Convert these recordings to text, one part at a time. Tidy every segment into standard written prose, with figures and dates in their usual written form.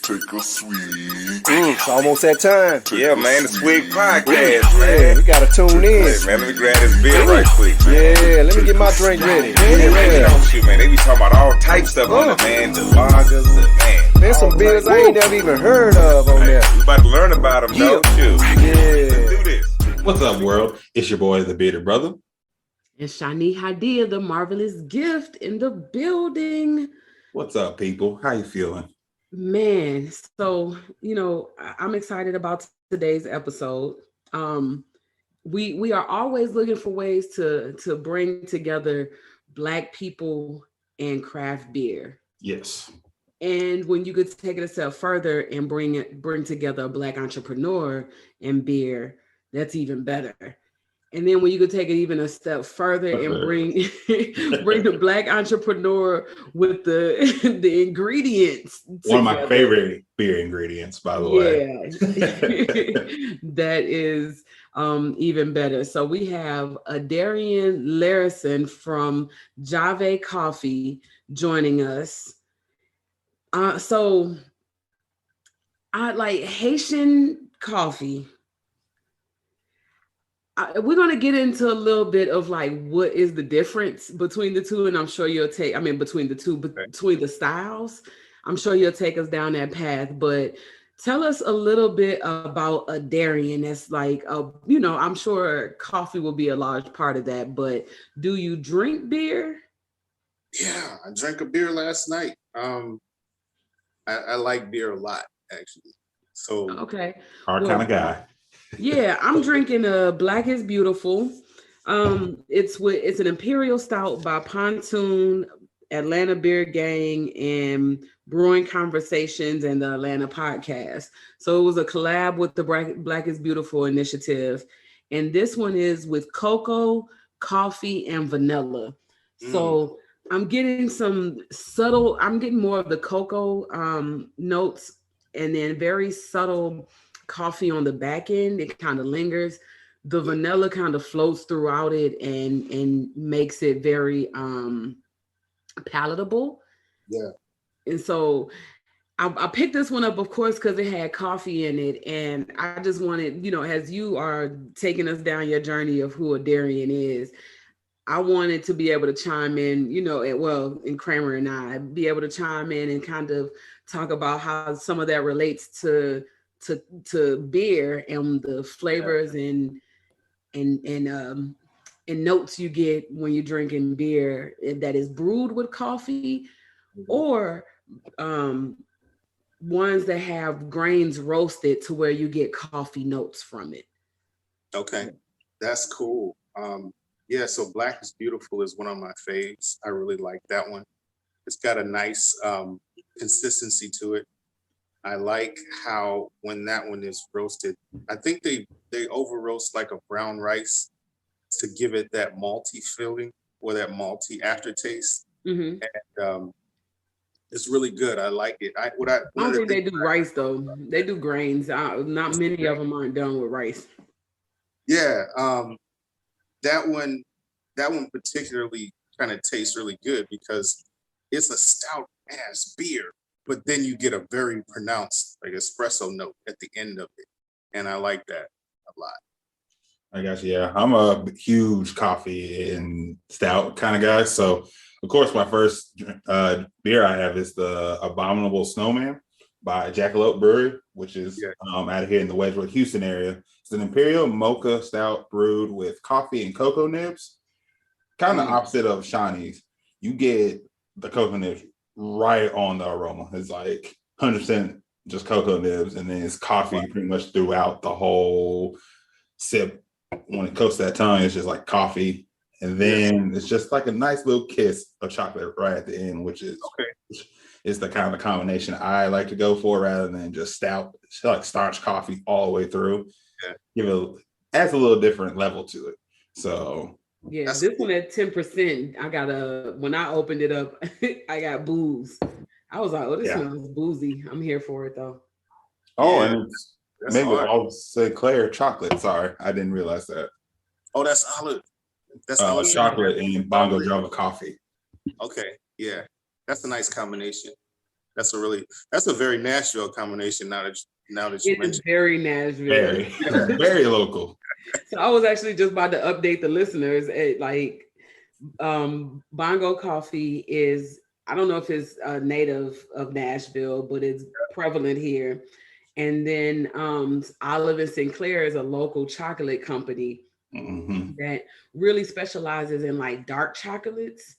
Take a sweet. It's almost that time. Yeah, man, the Swig Podcast, Yeah, man. we gotta tune in. Hey, man, let me grab this beer right quick, man. Yeah, let me get my drink ready. Yeah, man, shoot, man, they be talking about all types of on it, man. The lagers, the man. There's some beers I ain't never even heard of on there. We about to learn about them, though, too. Yeah. Let's do this. What's up, world? It's your boy, the Bearded Brother. And Shani Hadia, the marvelous gift in the building. What's up, people? How you feeling? Man, so, I'm excited about today's episode. We are always looking for ways to bring together Black people and craft beer. Yes. And when you could take it a step further and bring together a Black entrepreneur and beer, that's even better. And then when you could take it even a step further and bring the Black entrepreneur with the ingredients together. One of my favorite beer ingredients, by the way. Yeah, that is even better. So we have Adarian from Javae Coffee joining us. So I like Haitian coffee. We're going to get into a little bit of like what is the difference between the two, and I'm sure between the styles. I'm sure you'll take us down that path, but tell us a little bit about Adarian. That's like, I'm sure coffee will be a large part of that, but do you drink beer? Yeah, I drank a beer last night. I like beer a lot, actually. So okay, our kind of guy. Yeah, I'm drinking a Black is Beautiful. It's an Imperial Stout by Pontoon, Atlanta Beer Gang, and Brewing Conversations and the Atlanta Podcast. So it was a collab with the Black is Beautiful initiative. And this one is with cocoa, coffee, and vanilla. So I'm getting more of the cocoa notes and then very subtle coffee on the back end. It kind of lingers. The vanilla kind of floats throughout it and makes it very palatable. Yeah. And so I picked this one up, of course, because it had coffee in it. And I just wanted, as you are taking us down your journey of who Adarian is, I wanted to be able to chime in, and Kramer and I be able to chime in and kind of talk about how some of that relates to beer and the flavors and notes you get when you're drinking beer that is brewed with coffee, or ones that have grains roasted to where you get coffee notes from it. Okay, that's cool. Yeah, so Black is Beautiful is one of my faves. I really like that one. It's got a nice consistency to it. I like how when that one is roasted, I think they over roast like a brown rice to give it that malty feeling or that malty aftertaste. Mm-hmm. And it's really good. I like it. I don't think they do rice though. They do grains. Not many of them aren't done with rice. Yeah, that one particularly kind of tastes really good because it's a stout ass beer. But then you get a very pronounced like espresso note at the end of it. And I like that a lot. I guess, yeah. I'm a huge coffee and stout kind of guy. So, of course, my first beer I have is the Abominable Snowman by Jackalope Brewery, which is out of here in the Wedgwood, Houston area. It's an Imperial Mocha Stout brewed with coffee and cocoa nibs. Kind of opposite of Shawnee's. You get the cocoa nibs right on the aroma. It's like 100% just cocoa nibs, and then it's coffee pretty much throughout the whole sip. When it coats that tongue, it's just like coffee, and then it's just like a nice little kiss of chocolate right at the end, which is is the kind of combination I like to go for rather than just stout. It's like starch coffee all the way through. Adds a little different level to it. So. Yeah, this one at 10%. When I opened it up, I got booze. I was like, oh, this smells boozy. I'm here for it though. Oh, and it's maybe I'll say Claire chocolate. Sorry, I didn't realize that. Oh, that's olive. That's olive chocolate and Bongo Java coffee. Okay, yeah, that's a nice combination. That's a very Nashville combination. Now that you It is mentioned. very Nashville. Very local. So I was actually just about to update the listeners. Bongo Coffee is, I don't know if it's a native of Nashville, but it's prevalent here. And then Olive and Sinclair is a local chocolate company that really specializes in like dark chocolates.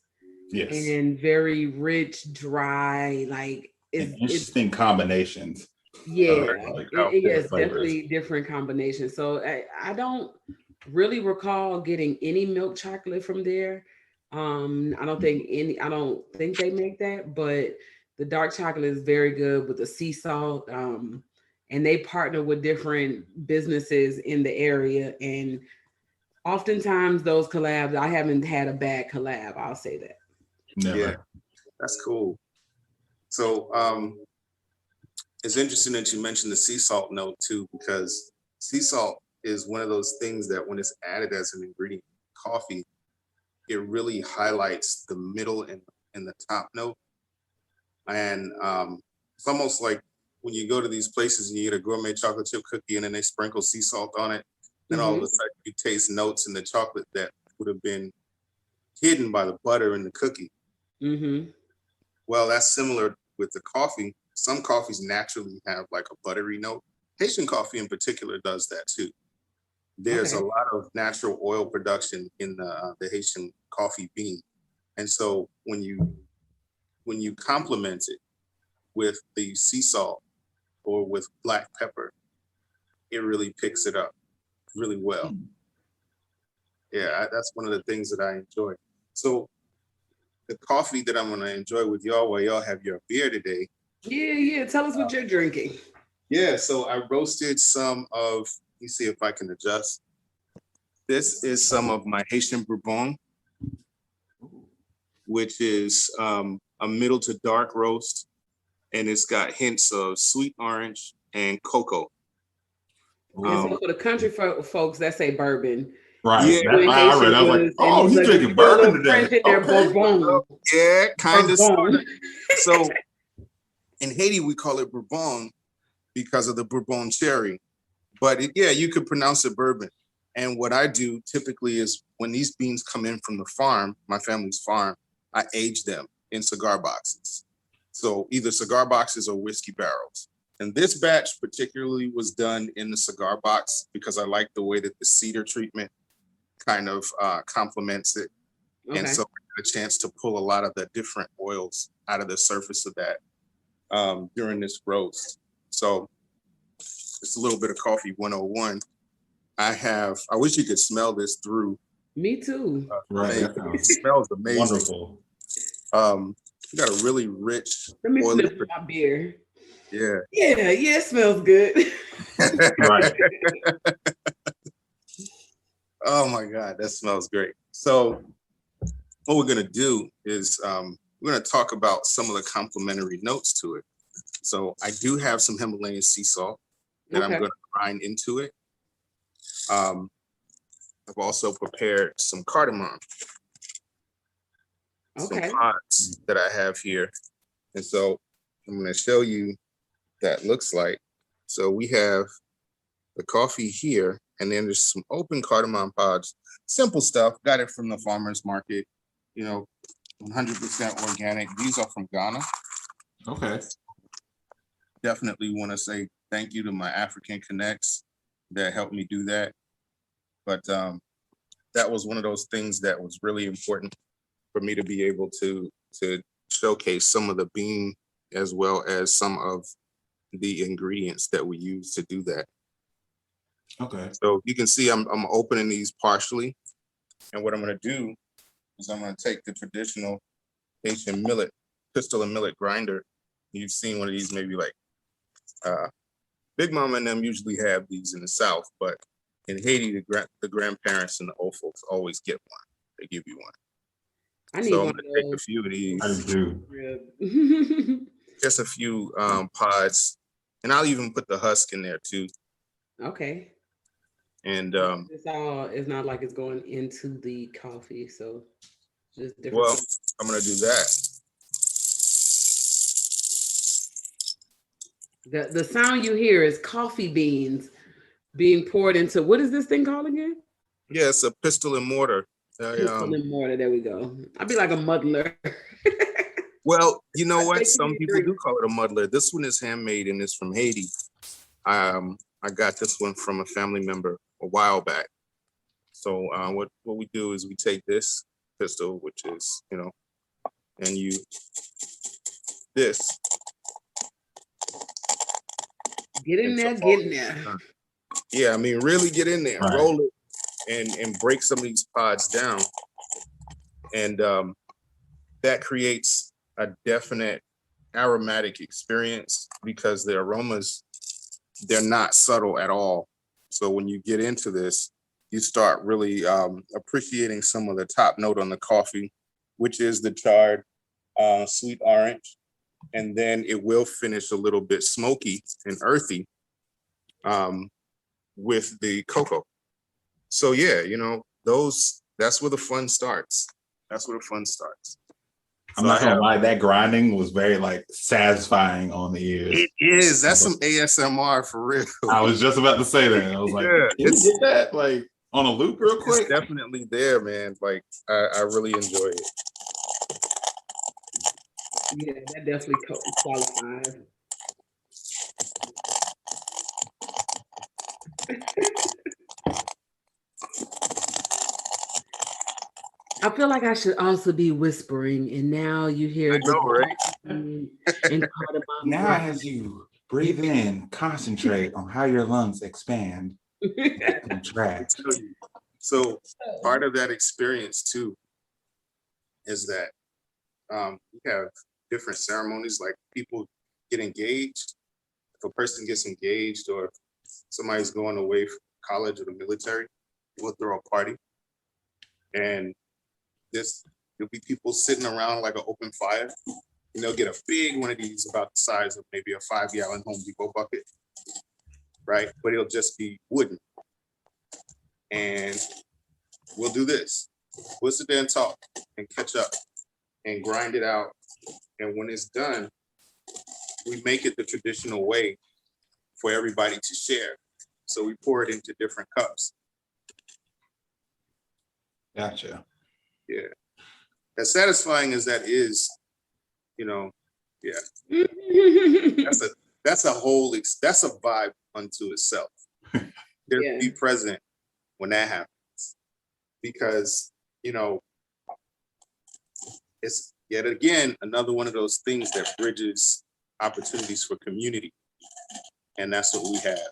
Yes. And very rich, dry, like interesting combinations. Yes, definitely different combinations. So I don't really recall getting any milk chocolate from there. I don't think they make that, but the dark chocolate is very good with the sea salt. And they partner with different businesses in the area. And oftentimes those collabs, I haven't had a bad collab. I'll say that. Never. Yeah, that's cool. So it's interesting that you mentioned the sea salt note too, because sea salt is one of those things that when it's added as an ingredient in coffee, it really highlights the middle and the top note. And it's almost like when you go to these places and you get a gourmet chocolate chip cookie and then they sprinkle sea salt on it, then all of a sudden you taste notes in the chocolate that would have been hidden by the butter in the cookie. Well, that's similar with the coffee. Some coffees naturally have like a buttery note. Haitian coffee in particular does that too. There's a lot of natural oil production in the Haitian coffee bean. And so when you complement it with the sea salt or with black pepper, it really picks it up really well. Yeah, that's one of the things that I enjoy. So the coffee that I'm going to enjoy with y'all while y'all have your beer today. Yeah. Tell us what you're drinking. Yeah, so I roasted some of, let me see if I can adjust. This is some of my Haitian Bourbon, which is a middle to dark roast. And it's got hints of sweet orange and cocoa. And so for the country folks that say bourbon. Right. Yeah, I read. I was like, oh, he's drinking bourbon today. Bourbon. Yeah, kind of. So in Haiti, we call it Bourbon because of the Bourbon cherry. But you could pronounce it bourbon. And what I do typically is when these beans come in from the farm, my family's farm, I age them in cigar boxes. So either cigar boxes or whiskey barrels. And this batch particularly was done in the cigar box because I like the way that the cedar treatment kind of complements it. Okay. And so I had a chance to pull a lot of the different oils out of the surface of that during this roast. So it's a little bit of coffee 101. I wish you could smell this through. Me too. Right. It smells amazing. Wonderful. You got a really rich. Let me sniff my beer. Yeah. Yeah, it smells good. Right. Oh my God, that smells great. So what we're gonna do is we're gonna talk about some of the complementary notes to it. So I do have some Himalayan sea salt that I'm gonna grind into it. I've also prepared some cardamom. Some pods that I have here. And so I'm going to show you that looks like. So we have the coffee here, and then there's some open cardamom pods. Simple stuff. Got it from the farmer's market, 100% organic. These are from Ghana. Okay. Definitely want to say thank you to my African connects that helped me do that. But that was one of those things that was really important for me to be able to showcase some of the bean as well as some of the ingredients that we use to do that. Okay. So you can see I'm opening these partially. And what I'm going to do is I'm going to take the traditional Haitian millet, pistol and millet grinder. You've seen one of these maybe like Big Mama and them usually have these in the South, but in Haiti, the grandparents and the old folks always get one. They give you one. I need so one I'm gonna take a few of these. I do. Just a few pods, and I'll even put the husk in there too. Okay. And it's not like it's going into the coffee, so just different. Well, I'm gonna do that. The sound you hear is coffee beans being poured into, what is this thing called again? Yeah, it's a pistol and mortar. Pistol and mortar. There we go. I'd be like a muddler. Well, you know what? Thank Some you, people do Adrian. call it a muddler. This one is handmade and it's from Haiti. I got this one from a family member a while back. So what we do is we take this pistol, which is, and you this. Get in And so there, get in there. yeah, I mean, really get in there, Right. roll it, and break some of these pods down, and that creates a definite aromatic experience because the aromas, they're not subtle at all. So when you get into this, you start really appreciating some of the top note on the coffee, which is the charred sweet orange, and then it will finish a little bit smoky and earthy with the cocoa. So yeah, that's where the fun starts. That's where the fun starts. I'm not gonna lie, that grinding was very like satisfying on the ears. It is. That's some ASMR for real. I was just about to say that. I was like, Yeah, can you get that like on a loop real quick? It's definitely there, man. Like I really enjoy it. Yeah, that definitely qualifies. I feel like I should also be whispering, and now you hear I know, right? and cardamom. Now, as you breathe in, concentrate on how your lungs expand and contract. So part of that experience too is that we have different ceremonies, like people get engaged. If a person gets engaged or if somebody's going away from college or the military, we'll throw a party. And there'll be people sitting around like an open fire. And they'll get a big one of these about the size of maybe a 5-gallon Home Depot bucket, right? But it'll just be wooden. And we'll do this. We'll sit there and talk and catch up and grind it out. And when it's done, we make it the traditional way for everybody to share. So we pour it into different cups. Gotcha. Yeah. As satisfying as that is, yeah. That's a vibe unto itself. Just be present when that happens. Because, it's yet again another one of those things that bridges opportunities for community. And that's what we have.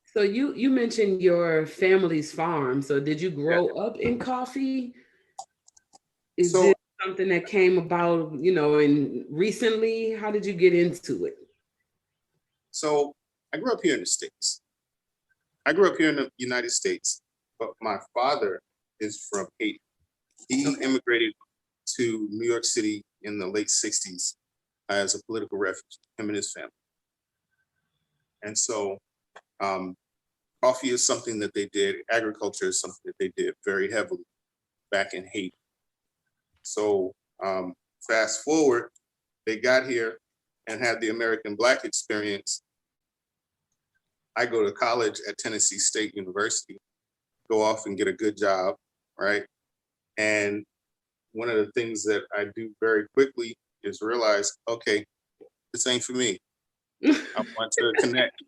So you mentioned your family's farm. So did you grow up in coffee? Is this something that came about, in recently? How did you get into it? So I grew up here in the States. I grew up here in the United States, but my father is from Haiti. He immigrated to New York City in the late 60s as a political refugee, him and his family. And so coffee is something that they did, agriculture is something that they did very heavily back in Haiti. So fast forward, they got here and had the American Black experience. I go to college at Tennessee State University, go off and get a good job, right? And one of the things that I do very quickly is realize, okay, this ain't for me. I want to connect.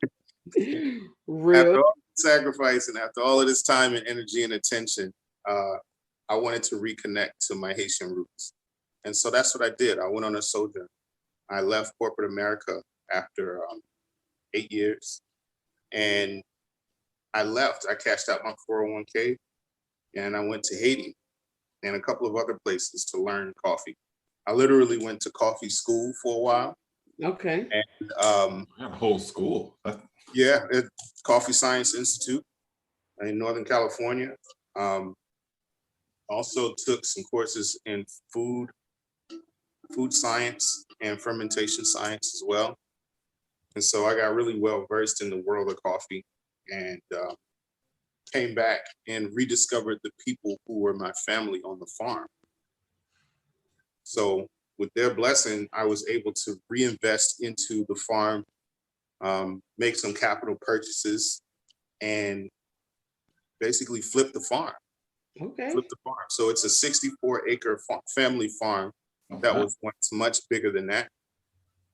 Real. After all the sacrifice and after all of this time and energy and attention, I wanted to reconnect to my Haitian roots. And so that's what I did. I went on a sojourn. I left corporate America after 8 years. And I left. I cashed out my 401k and I went to Haiti and a couple of other places to learn coffee. I literally went to coffee school for a while. Okay. And a whole school. Yeah, Coffee Science Institute in Northern California. Also took some courses in food science and fermentation science as well. And so I got really well versed in the world of coffee and came back and rediscovered the people who were my family on the farm. So with their blessing, I was able to reinvest into the farm, make some capital purchases, and basically flip the farm. Okay. Flip the farm. So it's a 64-acre family farm that was once much bigger than that,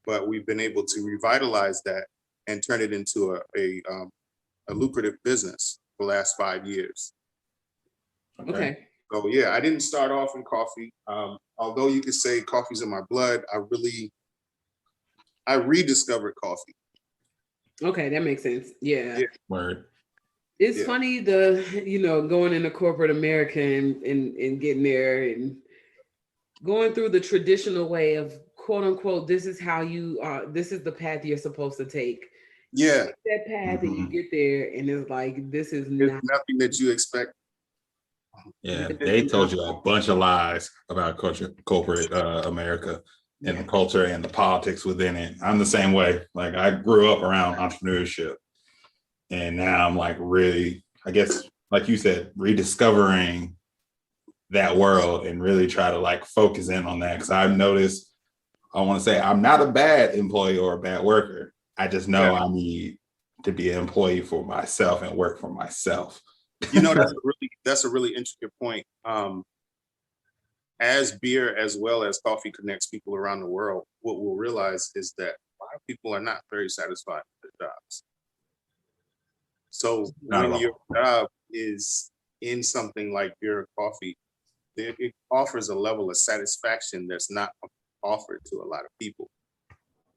but we've been able to revitalize that and turn it into a lucrative business for the last 5 years. Okay. So yeah, I didn't start off in coffee. Although you could say coffee's in my blood, I rediscovered coffee. Okay, that makes sense. Yeah. Word. It's funny going into corporate America and getting there and going through the traditional way of quote unquote, this is how you are, this is the path you're supposed to take. Yeah. Take that path and you get there and it's like, this is nothing that you expect. Yeah, they told you a bunch of lies about corporate America and the culture and the politics within it. I'm the same way. Like I grew up around entrepreneurship. And now I'm like really, I guess, like you said, rediscovering that world and really try to like focus in on that. Because I've noticed, I want to say I'm not a bad employee or a bad worker. I just know I need to be an employee for myself and work for myself. That's a really intricate point. As beer as well as coffee connects people around the world, what we'll realize is that a lot of people are not very satisfied with their jobs. So when your job is in something like beer or coffee, it offers a level of satisfaction that's not offered to a lot of people.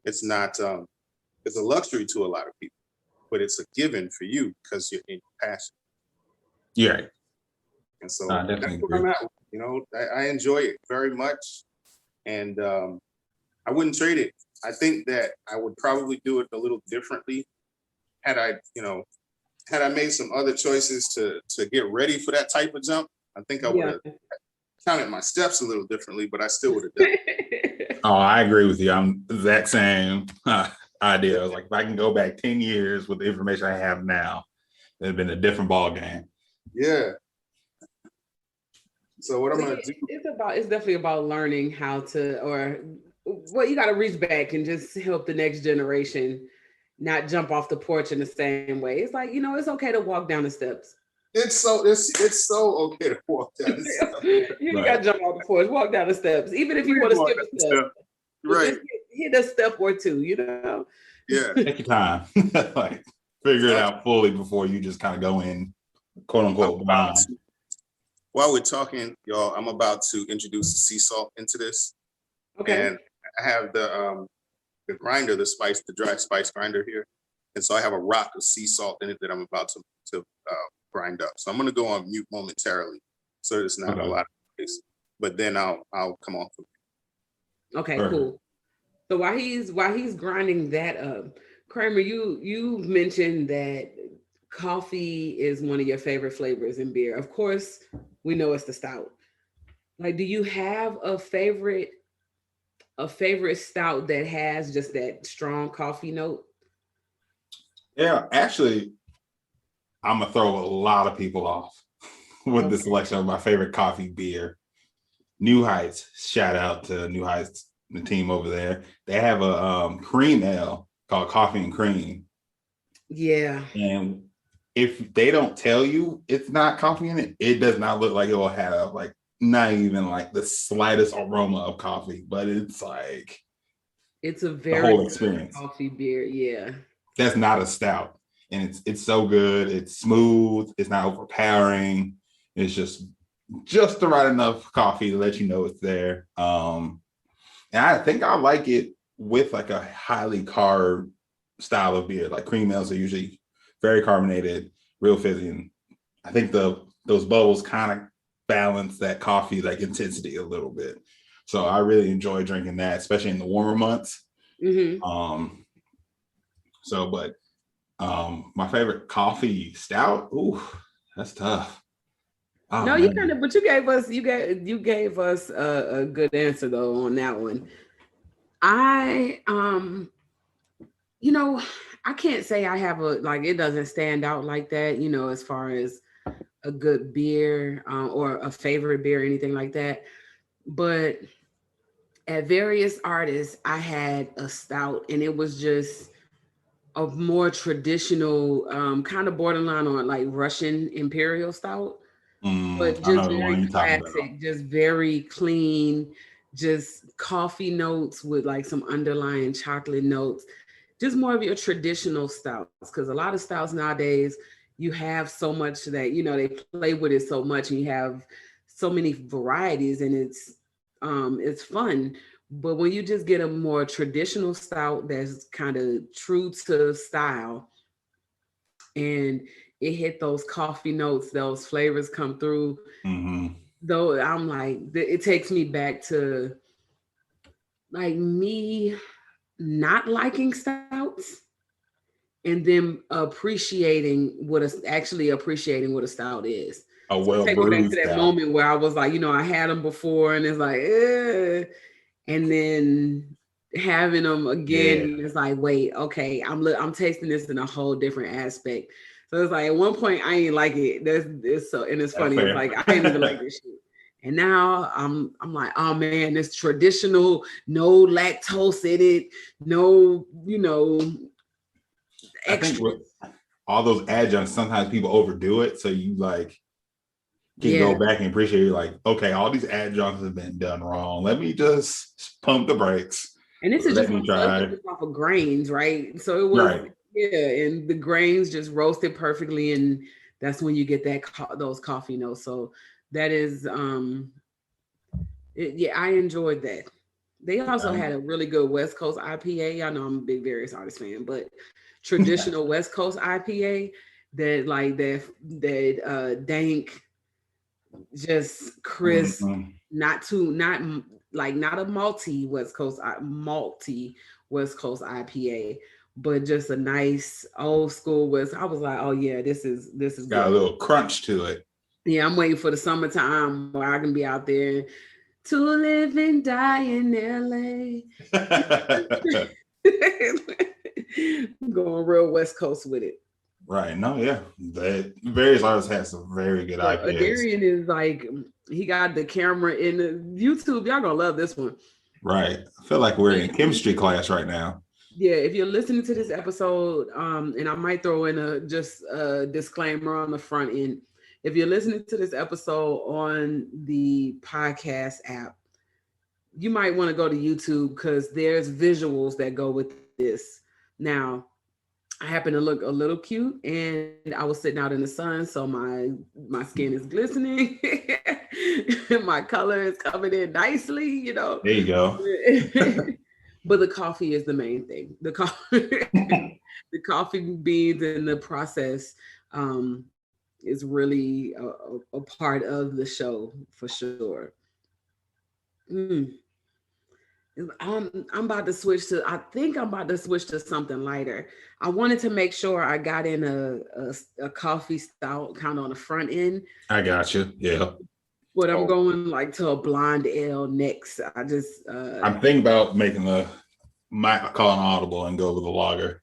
It's not, it's a luxury to a lot of people, but it's a given for you because you're in passion. Yeah. And so that's where I'm at. I enjoy it very much. And I wouldn't trade it. I think that I would probably do it a little differently had I made some other choices to get ready for that type of jump. I think I would have counted my steps a little differently, but I still would have done it. Oh, I agree with you. I'm the exact same idea. I was like, if I can go back 10 years with the information I have now, it'd been a different ball game. Yeah. So what I'm gonna do? It's definitely about learning how to, you got to reach back and just help the next generation not jump off the porch in the same way. It's like, it's okay to walk down the steps. It's so okay to walk down the steps. You got to jump off the porch, walk down the steps, even if you want to skip a step. Right. Hit a step or two, Yeah. Take your time. Like figure it out fully before you just kind of go in, quote unquote, blind. While we're talking, y'all, I'm about to introduce the sea salt into this. Okay. And I have the grinder, the dry spice grinder here. And so I have a rock of sea salt in it that I'm about to grind up. So I'm going to go on mute momentarily so there's not a lot of space, but then I'll come off of it. Okay, cool. So while he's grinding that up, Kramer, you mentioned that coffee is one of your favorite flavors in beer. Of course, we know it's the stout. Like, do you have a favorite stout that has just that strong coffee note? Yeah, actually, I'm gonna throw a lot of people off with the selection of my favorite coffee beer. New Heights, shout out to New Heights, the team over there. They have a cream ale called Coffee and Cream. Yeah. And if they don't tell you it's not coffee in it, it does not look like it will have like not even like the slightest aroma of coffee, but it's like it's a very the whole experience. Coffee beer, yeah. That's not a stout, and it's so good. It's smooth. It's not overpowering. It's just the right enough coffee to let you know it's there. And I think I like it with like a highly carb style of beer. Like cream ales are usually very carbonated, real fizzy, and I think those bubbles kind of balance that coffee like intensity a little bit. So I really enjoy drinking that, especially in the warmer months. Mm-hmm. My favorite coffee stout. Ooh, that's tough. Oh, no, man. But you gave us a good answer though on that one. I can't say I have it doesn't stand out like that, as far as a good beer or a favorite beer or anything like that. But at various artists, I had a stout, and it was just a more traditional, kind of borderline on like Russian imperial stout, but I just know the one very you're talking about. classic, just very clean, just coffee notes with like some underlying chocolate notes, just more of your traditional stouts. Because a lot of stouts nowadays, you have so much that they play with it so much, and you have so many varieties, and it's fun. But when you just get a more traditional stout that's kind of true to style, and it hit those coffee notes, those flavors come through, Mm-hmm. though I'm like, it takes me back to like me not liking stouts and then appreciating what a stout is. A So it well take me back brewed to that stout. moment where I was like, I had them before, and it's like, eh. And then having them again, Yeah. and it's like, wait, okay, I'm tasting this in a whole different aspect. So it's like at one point I ain't like it. It's so, and it's That's funny. It's fair. like I didn't even like this shit. And now I'm like, oh man, this traditional, no lactose in it, no, I think extra. with all those adjuncts, sometimes people overdo it. So you like can go Yeah. back and appreciate like, okay, all these adjuncts have been done wrong. Let me just pump the brakes. And this is Let just me also try. just off of grains, right? So it was, Right. yeah, and the grains just roasted perfectly, and that's when you get those coffee notes. So that is, yeah, I enjoyed that. They also had a really good West Coast IPA. Y'all know I'm a big Various Artists fan, but traditional West Coast IPA that like dank, just crisp, Mhm. not a malty West Coast IPA, but just a nice old school West. I was like, oh yeah, this is Got a good. little crunch to it. Yeah, I'm waiting for the summertime where I can be out there to live and die in LA. Going real West Coast with it. Right. No, yeah. That various artists have some very good So IPAs. Adarian is like, he got the camera in the YouTube. Y'all gonna love this one. Right. I feel like we're in chemistry class right now. Yeah, if you're listening to this episode, and I might throw in a disclaimer on the front end. If you're listening to this episode on the podcast app, you might want to go to YouTube because there's visuals that go with this. Now, I happen to look a little cute, and I was sitting out in the sun, so my skin is glistening. My color is coming in nicely, There you go. But the coffee is the main thing. The coffee beans and the process is really a part of the show for sure. Mm. I'm about to switch to. I think I'm about to switch to something lighter. I wanted to make sure I got in a coffee stout kind of on the front end, I got you. Yeah. but I'm going like to a blonde ale next. I just I'm thinking about making might call an audible and go with a lager.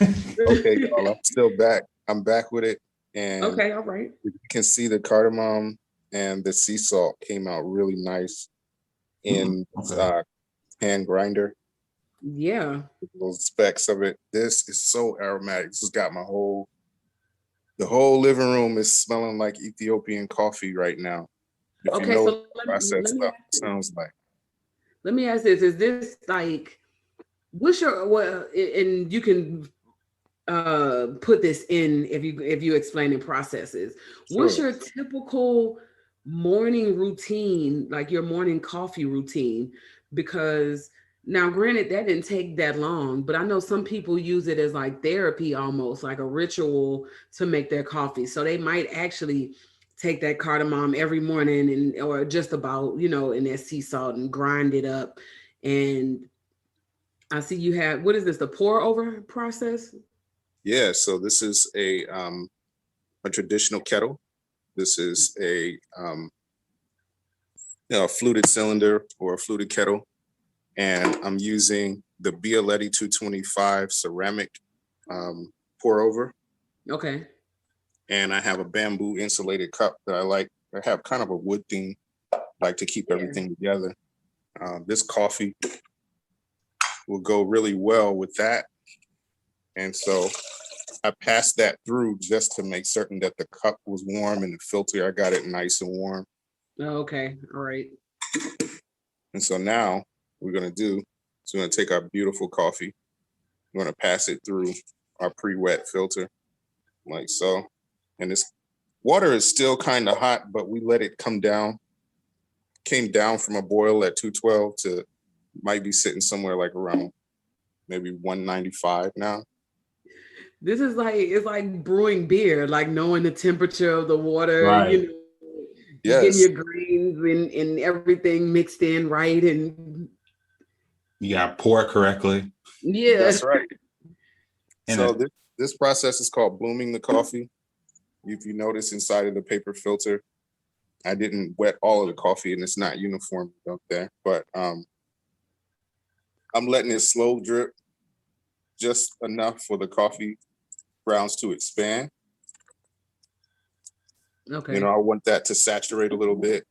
Okay, y'all, I'm still back. I'm back with it. And okay, all right. you can see the cardamom and the sea salt came out really nice in Okay. hand grinder. Yeah. Those specks of it. This is so aromatic. This has got the whole living room is smelling like Ethiopian coffee right now. If Okay, you know so what processed stuff sounds like. let me ask this: is this like what's your and you can put this in if you explain in processes. Sure. What's your typical morning routine, like your morning coffee routine? Because now granted that didn't take that long, but I know some people use it as like therapy, almost like a ritual to make their coffee. So they might actually take that cardamom every morning or just about, in that sea salt and grind it up. And I see you have, what is this, the pour over process? Yeah, so this is a traditional kettle. This is a fluted cylinder or a fluted kettle, and I'm using the Bialetti 225 ceramic pour over. Okay. And I have a bamboo insulated cup that I like. I have kind of a wood theme, like to keep everything together. This coffee will go really well with that. And so I passed that through just to make certain that the cup was warm and the filter, I got it nice and warm. Oh, okay. All right. And so now we're going to do is we're going to take our beautiful coffee. We're going to pass it through our pre-wet filter like so. And this water is still kind of hot, but we let it come down. Came down from a boil at 212 to might be sitting somewhere like around maybe 195 now. This is like, it's like brewing beer, like knowing the temperature of the water, Right. you know, Yes. getting your grains and everything mixed in right. And You got to pour it correctly. yeah. That's right. And So this process is called blooming the coffee. If you notice inside of the paper filter, I didn't wet all of the coffee and it's not uniform up there, but I'm letting it slow drip just enough for the coffee grounds to expand. Okay. You know, I want that to saturate a little bit.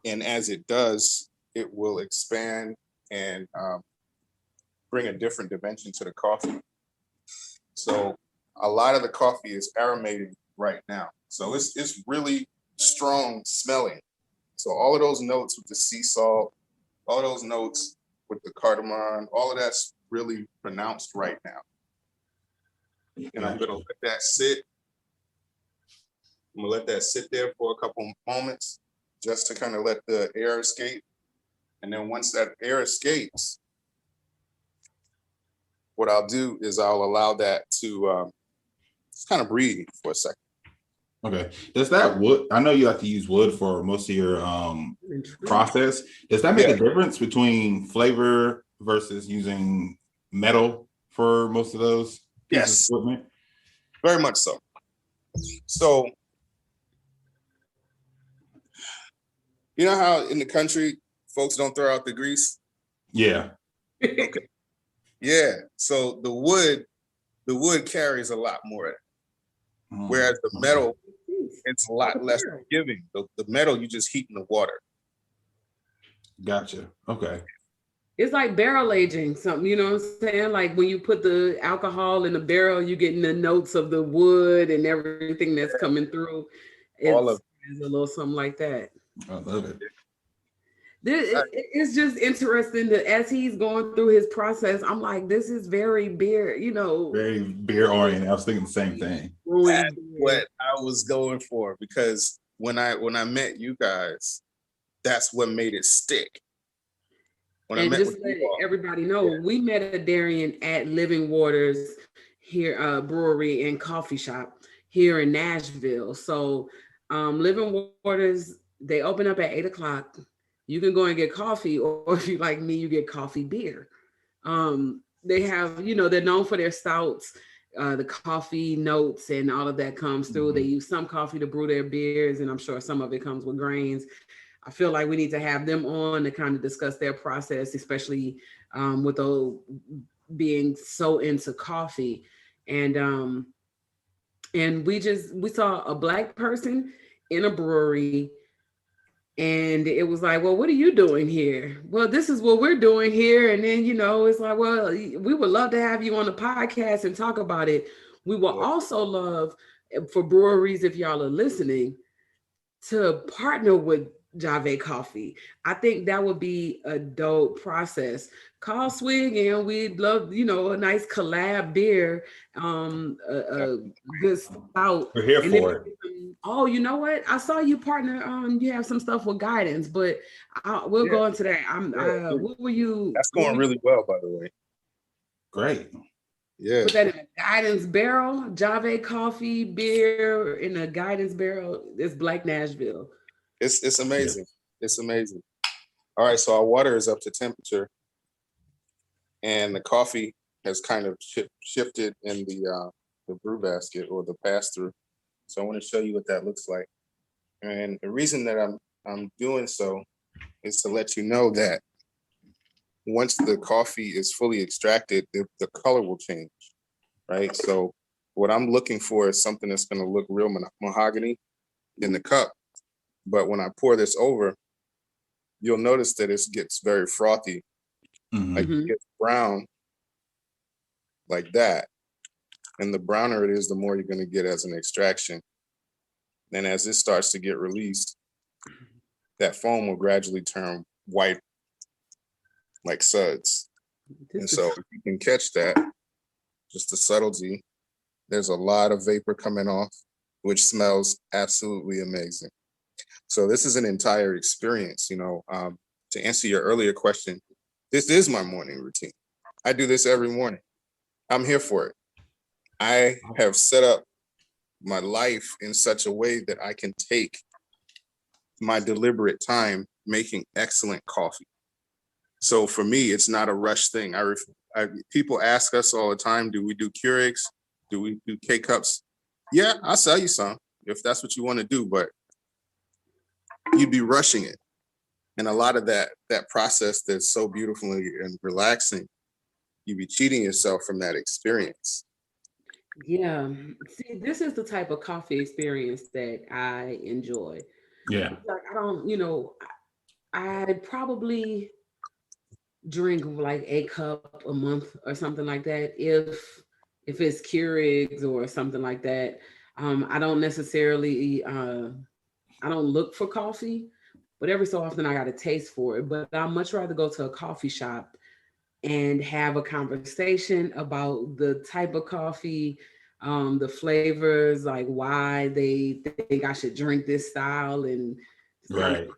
And as it does, it will expand and bring a different dimension to the coffee. So a lot of the coffee is aromated right now. So it's really strong smelling. So all of those notes with the sea salt, all those notes with the cardamom, all of that's really pronounced right now. And I'm gonna let that sit. I'm gonna let that sit there for a couple moments just to kind of let the air escape. And then once that air escapes, what I'll do is I'll allow that to just kind of breathe for a second. Okay. Does that wood? I know you like to use wood for most of your process. Does that make a difference between flavor versus using metal for most of those pieces of equipment? Very much so. So, you know how in the country folks don't throw out the grease? Yeah. Okay. Yeah. So the wood carries a lot more of it. Whereas the metal, it's a lot less forgiving. The metal, you just heat in the water. Gotcha. Okay. It's like barrel aging something, you know what I'm saying? Like when you put the alcohol in the barrel, you're getting the notes of the wood and everything that's coming through. It's a little something like that. I love it. It's just interesting that as he's going through his process, I'm like, this is very beer, you know. Very beer oriented. I was thinking the same thing. That's what I was going for, because when I met you guys, that's what made it stick. And just let everybody know, we met Adarian at Living Waters here, brewery and coffee shop here in Nashville. So Living Waters, they open up at 8:00. You can go and get coffee, or if you like me, you get coffee beer. They have, you know, they're known for their stouts, the coffee notes and all of that comes through. They use some coffee to brew their beers, and I'm sure some of it comes with grains. I feel like we need to have them on to kind of discuss their process, especially with those being so into coffee. And we saw a Black person in a brewery, and it was like, well, what are you doing here? Well, this is what we're doing here. And then, you know, it's like, well, we would love to have you on the podcast and talk about it. We will also love for breweries, if y'all are listening, to partner with Javae Coffee. I think that would be a dope process. Call Swig and we'd love, you know, a nice collab beer, a good stout. We're here for it. Oh, you know what? I saw you partner. You have some stuff with Guidance, but we'll go into that. What were you? That's going really well, by the way. Great. Yeah. Put that in a Guidance barrel. Javae Coffee beer in a Guidance barrel. It's Black Nashville. It's amazing. Yeah. It's amazing. All right, so our water is up to temperature, and the coffee has kind of shifted in the brew basket or the pass-through. So I want to show you what that looks like. And the reason that I'm doing so is to let you know that once the coffee is fully extracted, the color will change, right? So what I'm looking for is something that's going to look real mahogany in the cup. But when I pour this over, you'll notice that it gets very frothy. Mhm. Like it gets brown like that. And the browner it is, the more you're going to get as an extraction. And as it starts to get released, that foam will gradually turn white like suds. And This so is if you can catch that, just the subtlety, there's a lot of vapor coming off, which smells absolutely amazing. So this is an entire experience, to answer your earlier question, this is my morning routine. I do this every morning. I'm here for it. I have set up my life in such a way that I can take my deliberate time making excellent coffee. So for me, it's not a rush thing. People ask us all the time, do we do Keurigs? Do we do K-Cups? Yeah, I'll sell you some if that's what you want to do, but you'd be rushing it. And a lot of that process that's so beautiful and relaxing, you'd be cheating yourself from that experience. yeah. See, this is the type of coffee experience that I enjoy. Yeah. Like I don't, I probably drink like a cup a month or something like that. If it's Keurigs or something like that, I don't necessarily I don't look for coffee, but every so often I got a taste for it. But I'd much rather go to a coffee shop and have a conversation about the type of coffee, the flavors, like why they think I should drink this style, and Right.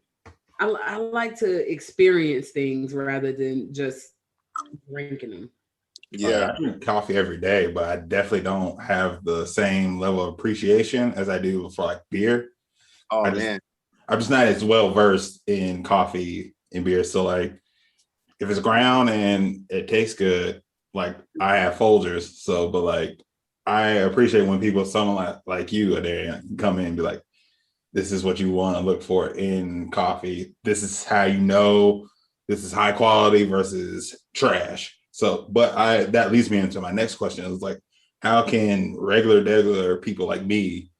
I like to experience things rather than just drinking them. Yeah. I drink coffee every day, but I definitely don't have the same level of appreciation as I do for like beer. Oh, I'm man. just not as well versed in coffee and beer. So like if it's ground and it tastes good, like I have Folgers. So, but like I appreciate when people, someone like you, Adarian, come in and be like, this is what you want to look for in coffee. This is how you know this is high quality versus trash. So, but that leads me into my next question. Is like, how can regular people like me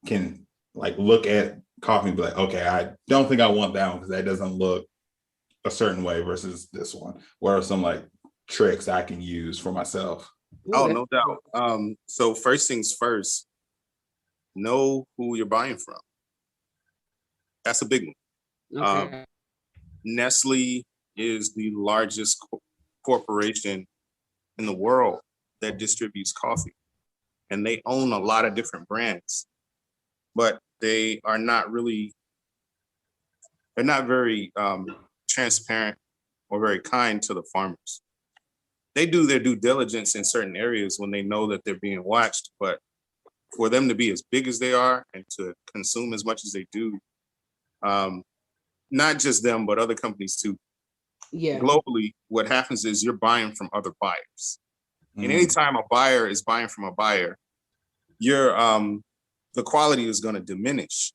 can like look at coffee and be like, okay, I don't think I want that one because that doesn't look a certain way versus this one. What are some like tricks I can use for myself? Oh, no doubt. So first things first, know who you're buying from. That's a big one. Okay. Nestle is the largest corporation in the world that distributes coffee, and they own a lot of different brands, but they are not really, they're not very transparent or very kind to the farmers. They do their due diligence in certain areas when they know that they're being watched, but for them to be as big as they are and to consume as much as they do, not just them, but other companies too. Yeah. Globally, what happens is you're buying from other buyers. And anytime a buyer is buying from a buyer, your the quality is going to diminish.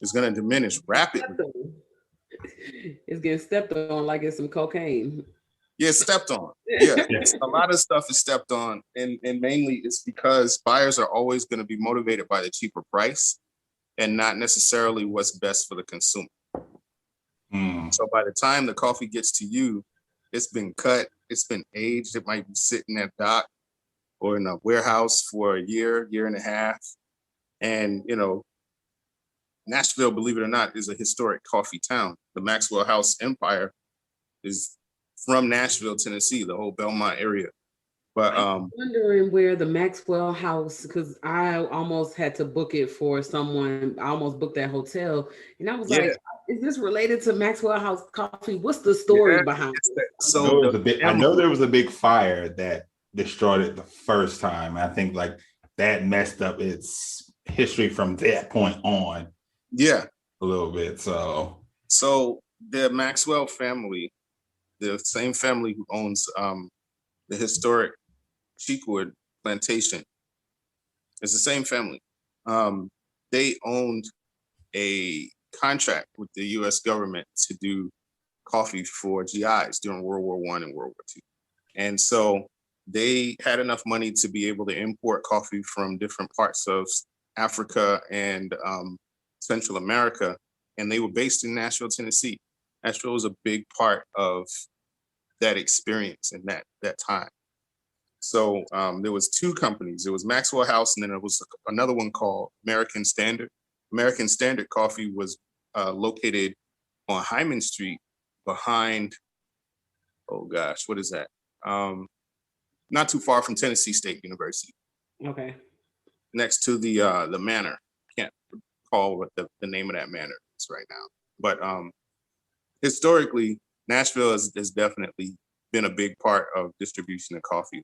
It's going to diminish rapidly. It's getting stepped on like it's some cocaine. Yeah, stepped on. Yeah, a lot of stuff is stepped on, and mainly it's because buyers are always going to be motivated by the cheaper price and not necessarily what's best for the consumer. So by the time the coffee gets to you, it's been cut, it's been aged, it might be sitting at dock or in a warehouse for a year and a half. And, Nashville, believe it or not, is a historic coffee town. The Maxwell House empire is from Nashville, Tennessee, the whole Belmont area. But I'm wondering where the Maxwell House, because I almost had to book it for someone. I almost booked that hotel, and I was like, "Is this related to Maxwell House Coffee? What's the story behind it?" So I know there was a big fire that destroyed it the first time. I think like that messed up its history from that point on. Yeah, a little bit. So the Maxwell family, the same family who owns the historic Cheekwood plantation, it's the same family. They owned a contract with the U.S. government to do coffee for GIs during World War I and World War II. And so they had enough money to be able to import coffee from different parts of Africa and Central America. And they were based in Nashville, Tennessee. Nashville was a big part of that experience and that time. So there was two companies. There was Maxwell House, and then there was another one called American Standard. American Standard Coffee was located on Hyman Street behind, oh gosh, what is that? Not too far from Tennessee State University. Okay. Next to the manor. Can't recall what the name of that manor is right now. But historically, Nashville has definitely been a big part of distribution of coffee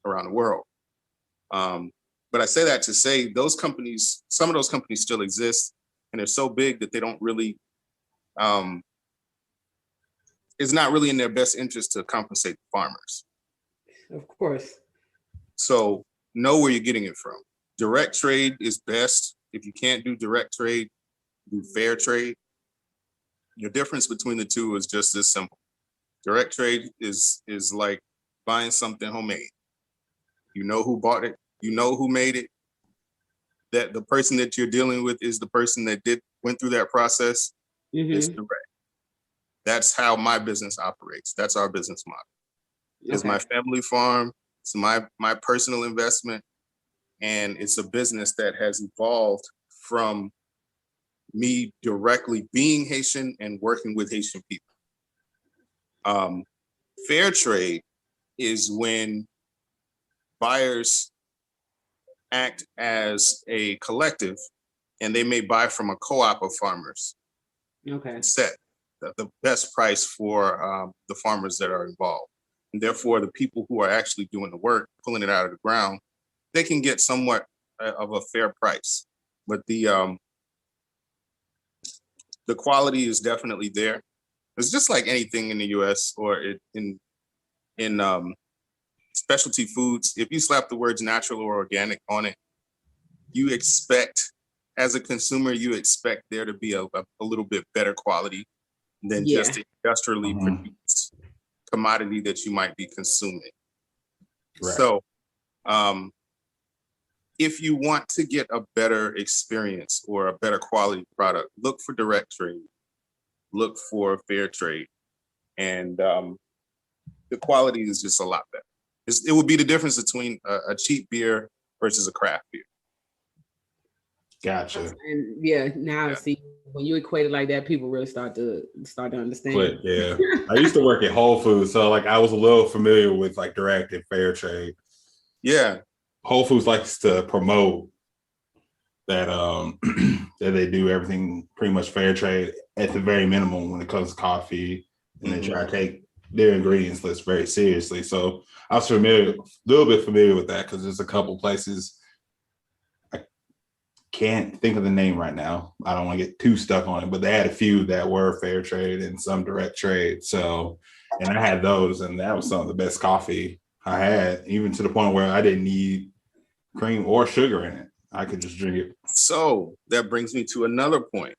around the world. But I say that to say those companies, some of those companies still exist, and they're so big that they don't really, it's not really in their best interest to compensate the farmers. Of course. So know where you're getting it from. Direct trade is best. If you can't do direct trade, do fair trade. Your difference between the two is just this simple. Direct trade is like buying something homemade. You know who bought it. You know who made it. That the person that you're dealing with is the person that went through that process. It's direct. That's how my business operates. That's our business model. It's my family farm. It's my personal investment. And it's a business that has evolved from me directly being Haitian and working with Haitian people. Fair trade is when buyers act as a collective and they may buy from a co-op of farmers. Set the best price for the farmers that are involved. And therefore, the people who are actually doing the work, pulling it out of the ground, they can get somewhat of a fair price. But the quality is definitely there. It's just like anything in the U.S. or in specialty foods. If you slap the words natural or organic on it, you expect, as a consumer, you expect there to be a little bit better quality than just an industrially produced commodity that you might be consuming. Right. So if you want to get a better experience or a better quality product, look for direct trade, look for fair trade, and the quality is just a lot better. It would be the difference between a cheap beer versus a craft beer. Gotcha. And now see, when you equate it like that, people really start to understand. Yeah. I used to work at Whole Foods, so like I was a little familiar with like direct and fair trade. Yeah. Whole Foods likes to promote that that they do everything pretty much fair trade at the very minimum when it comes to coffee, and they try to take their ingredients list very seriously. So I was a little bit familiar with that because there's a couple places. I can't think of the name right now. I don't want to get too stuck on it, but they had a few that were fair trade and some direct trade. So, and I had those, and that was some of the best coffee I had, even to the point where I didn't need cream or sugar in it. I could just drink it. So that brings me to another point.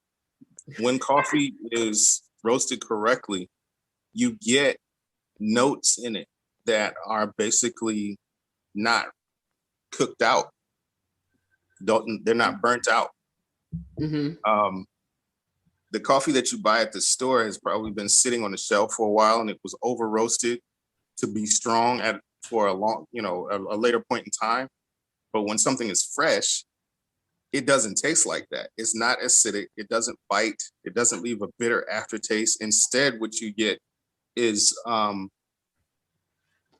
When coffee is roasted correctly, you get notes in it that are basically not cooked out. They're not burnt out. The coffee that you buy at the store has probably been sitting on the shelf for a while, and it was over roasted to be strong for a long, a later point in time. But when something is fresh, it doesn't taste like that. It's not acidic. It doesn't bite. It doesn't leave a bitter aftertaste. Instead, what you get is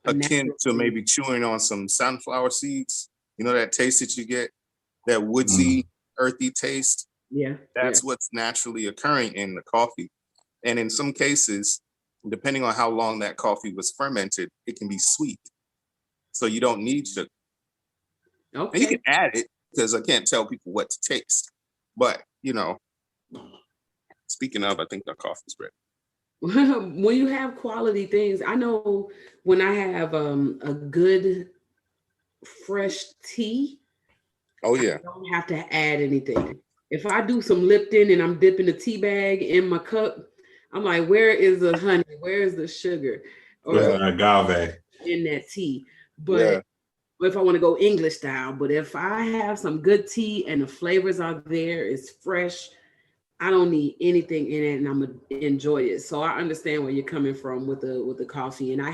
akin to maybe chewing on some sunflower seeds. You know that taste that you get, that woodsy, earthy taste? Yeah. That's what's naturally occurring in the coffee. And in some cases, depending on how long that coffee was fermented, it can be sweet. So you don't need sugar. Okay. And you can add it, because I can't tell people what to taste. But, speaking of, I think the coffee's ready. When you have quality things, I know when I have a good fresh tea, oh yeah, I don't have to add anything. If I do some Lipton and I'm dipping the tea bag in my cup, I'm like, where is the honey? Where is the sugar? Or agave in that tea. But if I want to go English style, but if I have some good tea and the flavors are there, it's fresh, I don't need anything in it, and I'm gonna enjoy it. So I understand where you're coming from with the coffee, and I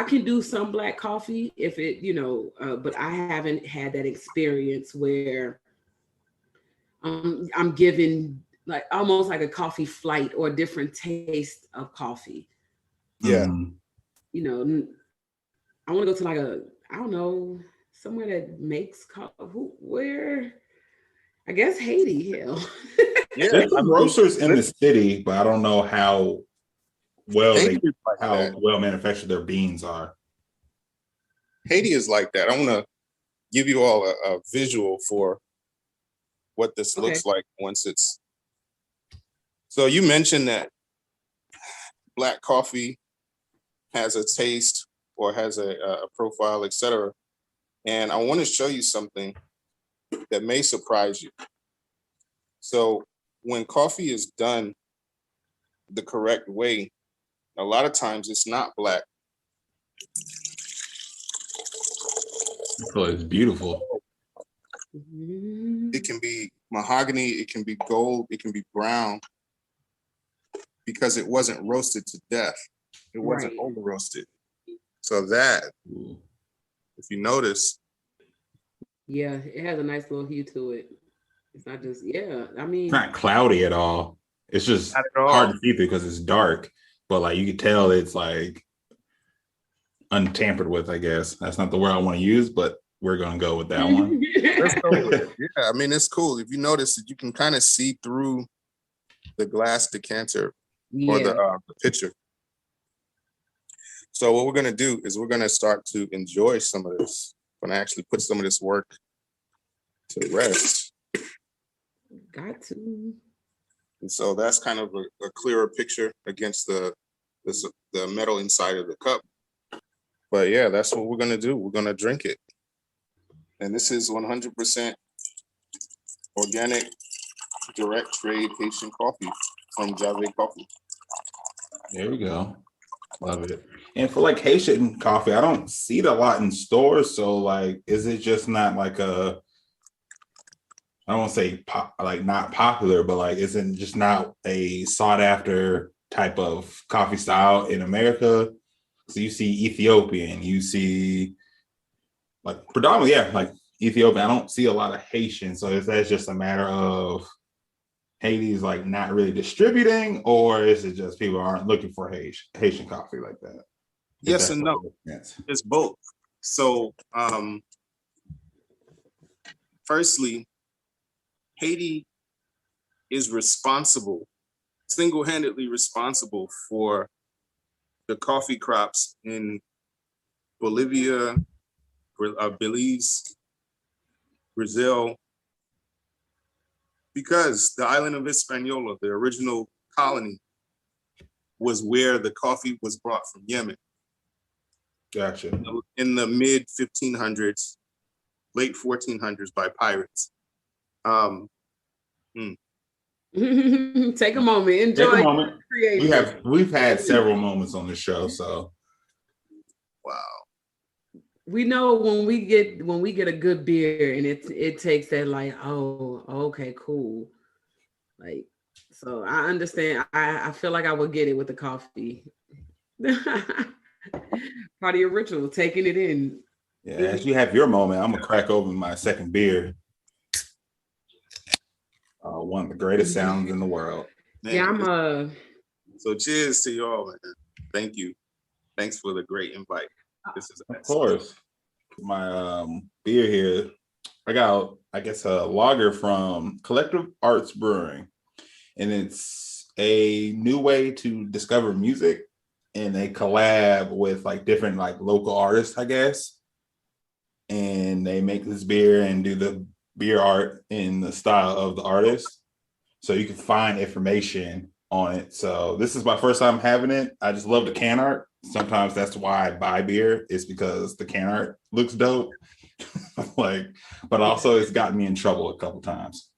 can do some black coffee if it, but I haven't had that experience where I'm given like almost like a coffee flight or a different taste of coffee. Yeah. Mhm. You know, I want to go to like I don't know, somewhere that makes where I guess Haiti, hell. Yeah, There's I some mean, roasters in the city, but I don't know how Haiti is like that. well manufactured their beans are. Haiti is like that. I want to give you all a visual for what this Okay. looks like once it's. So you mentioned that black coffee has a taste or has a profile, etc. And I want to show you something that may surprise you. So when coffee is done the correct way, a lot of times it's not black. So it's beautiful. It can be mahogany, it can be gold, it can be brown, because it wasn't roasted to death. It wasn't Right. over roasted. So that, Ooh. if you notice, Yeah, it has a nice little hue to it. It's not just I mean, It's not cloudy at all. It's just not at all. hard to see through because it's dark. But like you can tell it's like untampered with, I guess. That's not the word I want to use, but we're gonna go with that one. Let's go with it. Yeah, I mean, it's cool. If you notice, you can kind of see through the glass decanter or yeah. the pitcher. So what we're gonna do is we're gonna start to enjoy some of this. I'm gonna actually put some of this work to rest. Got to. And so that's kind of a clearer picture against the metal inside of the cup. But yeah, that's what we're gonna do. We're gonna drink it. And this is 100% organic, direct trade Haitian coffee from Javae Coffee. There we go. Love it. And for like Haitian coffee, I don't see it a lot in stores. So like, is it just not like I don't want to say like not popular, but like, isn't just not a sought after type of coffee style in America? So you see Ethiopian, you see like predominantly, yeah, like Ethiopian. I don't see a lot of Haitian. So is that just a matter of Haiti's like not really distributing, or is it just people aren't looking for Haitian coffee like that? Yes and no. Yes. It's both. So firstly, Haiti is single-handedly responsible for the coffee crops in Bolivia, Belize, Brazil, because the island of Hispaniola, the original colony, was where the coffee was brought from Yemen. Gotcha. In the mid 1500s, late 1400s by pirates. Take a moment, enjoy. Take a moment. Creation. We've had several moments on the show, so Wow. We know when we get a good beer and it takes that like, oh, okay, cool. Like, so I understand. I feel like I would get it with the coffee. Part of your ritual, taking it in. yeah. As you have your moment, I'm gonna crack open my second beer. One of the greatest sounds in the world. Man, Yeah, so cheers to y'all, man. Thank you. Thanks for the great invite. This is Of course. My beer here, I got, I guess, a lager from Collective Arts Brewing, and it's a new way to discover music, and they collab with like different like local artists, I guess, and they make this beer and do the beer art in the style of the artist, so you can find information on it. So this is my first time having it. I just love the can art. Sometimes that's why I buy beer, is because the can art looks dope. Like, but also it's gotten me in trouble a couple times.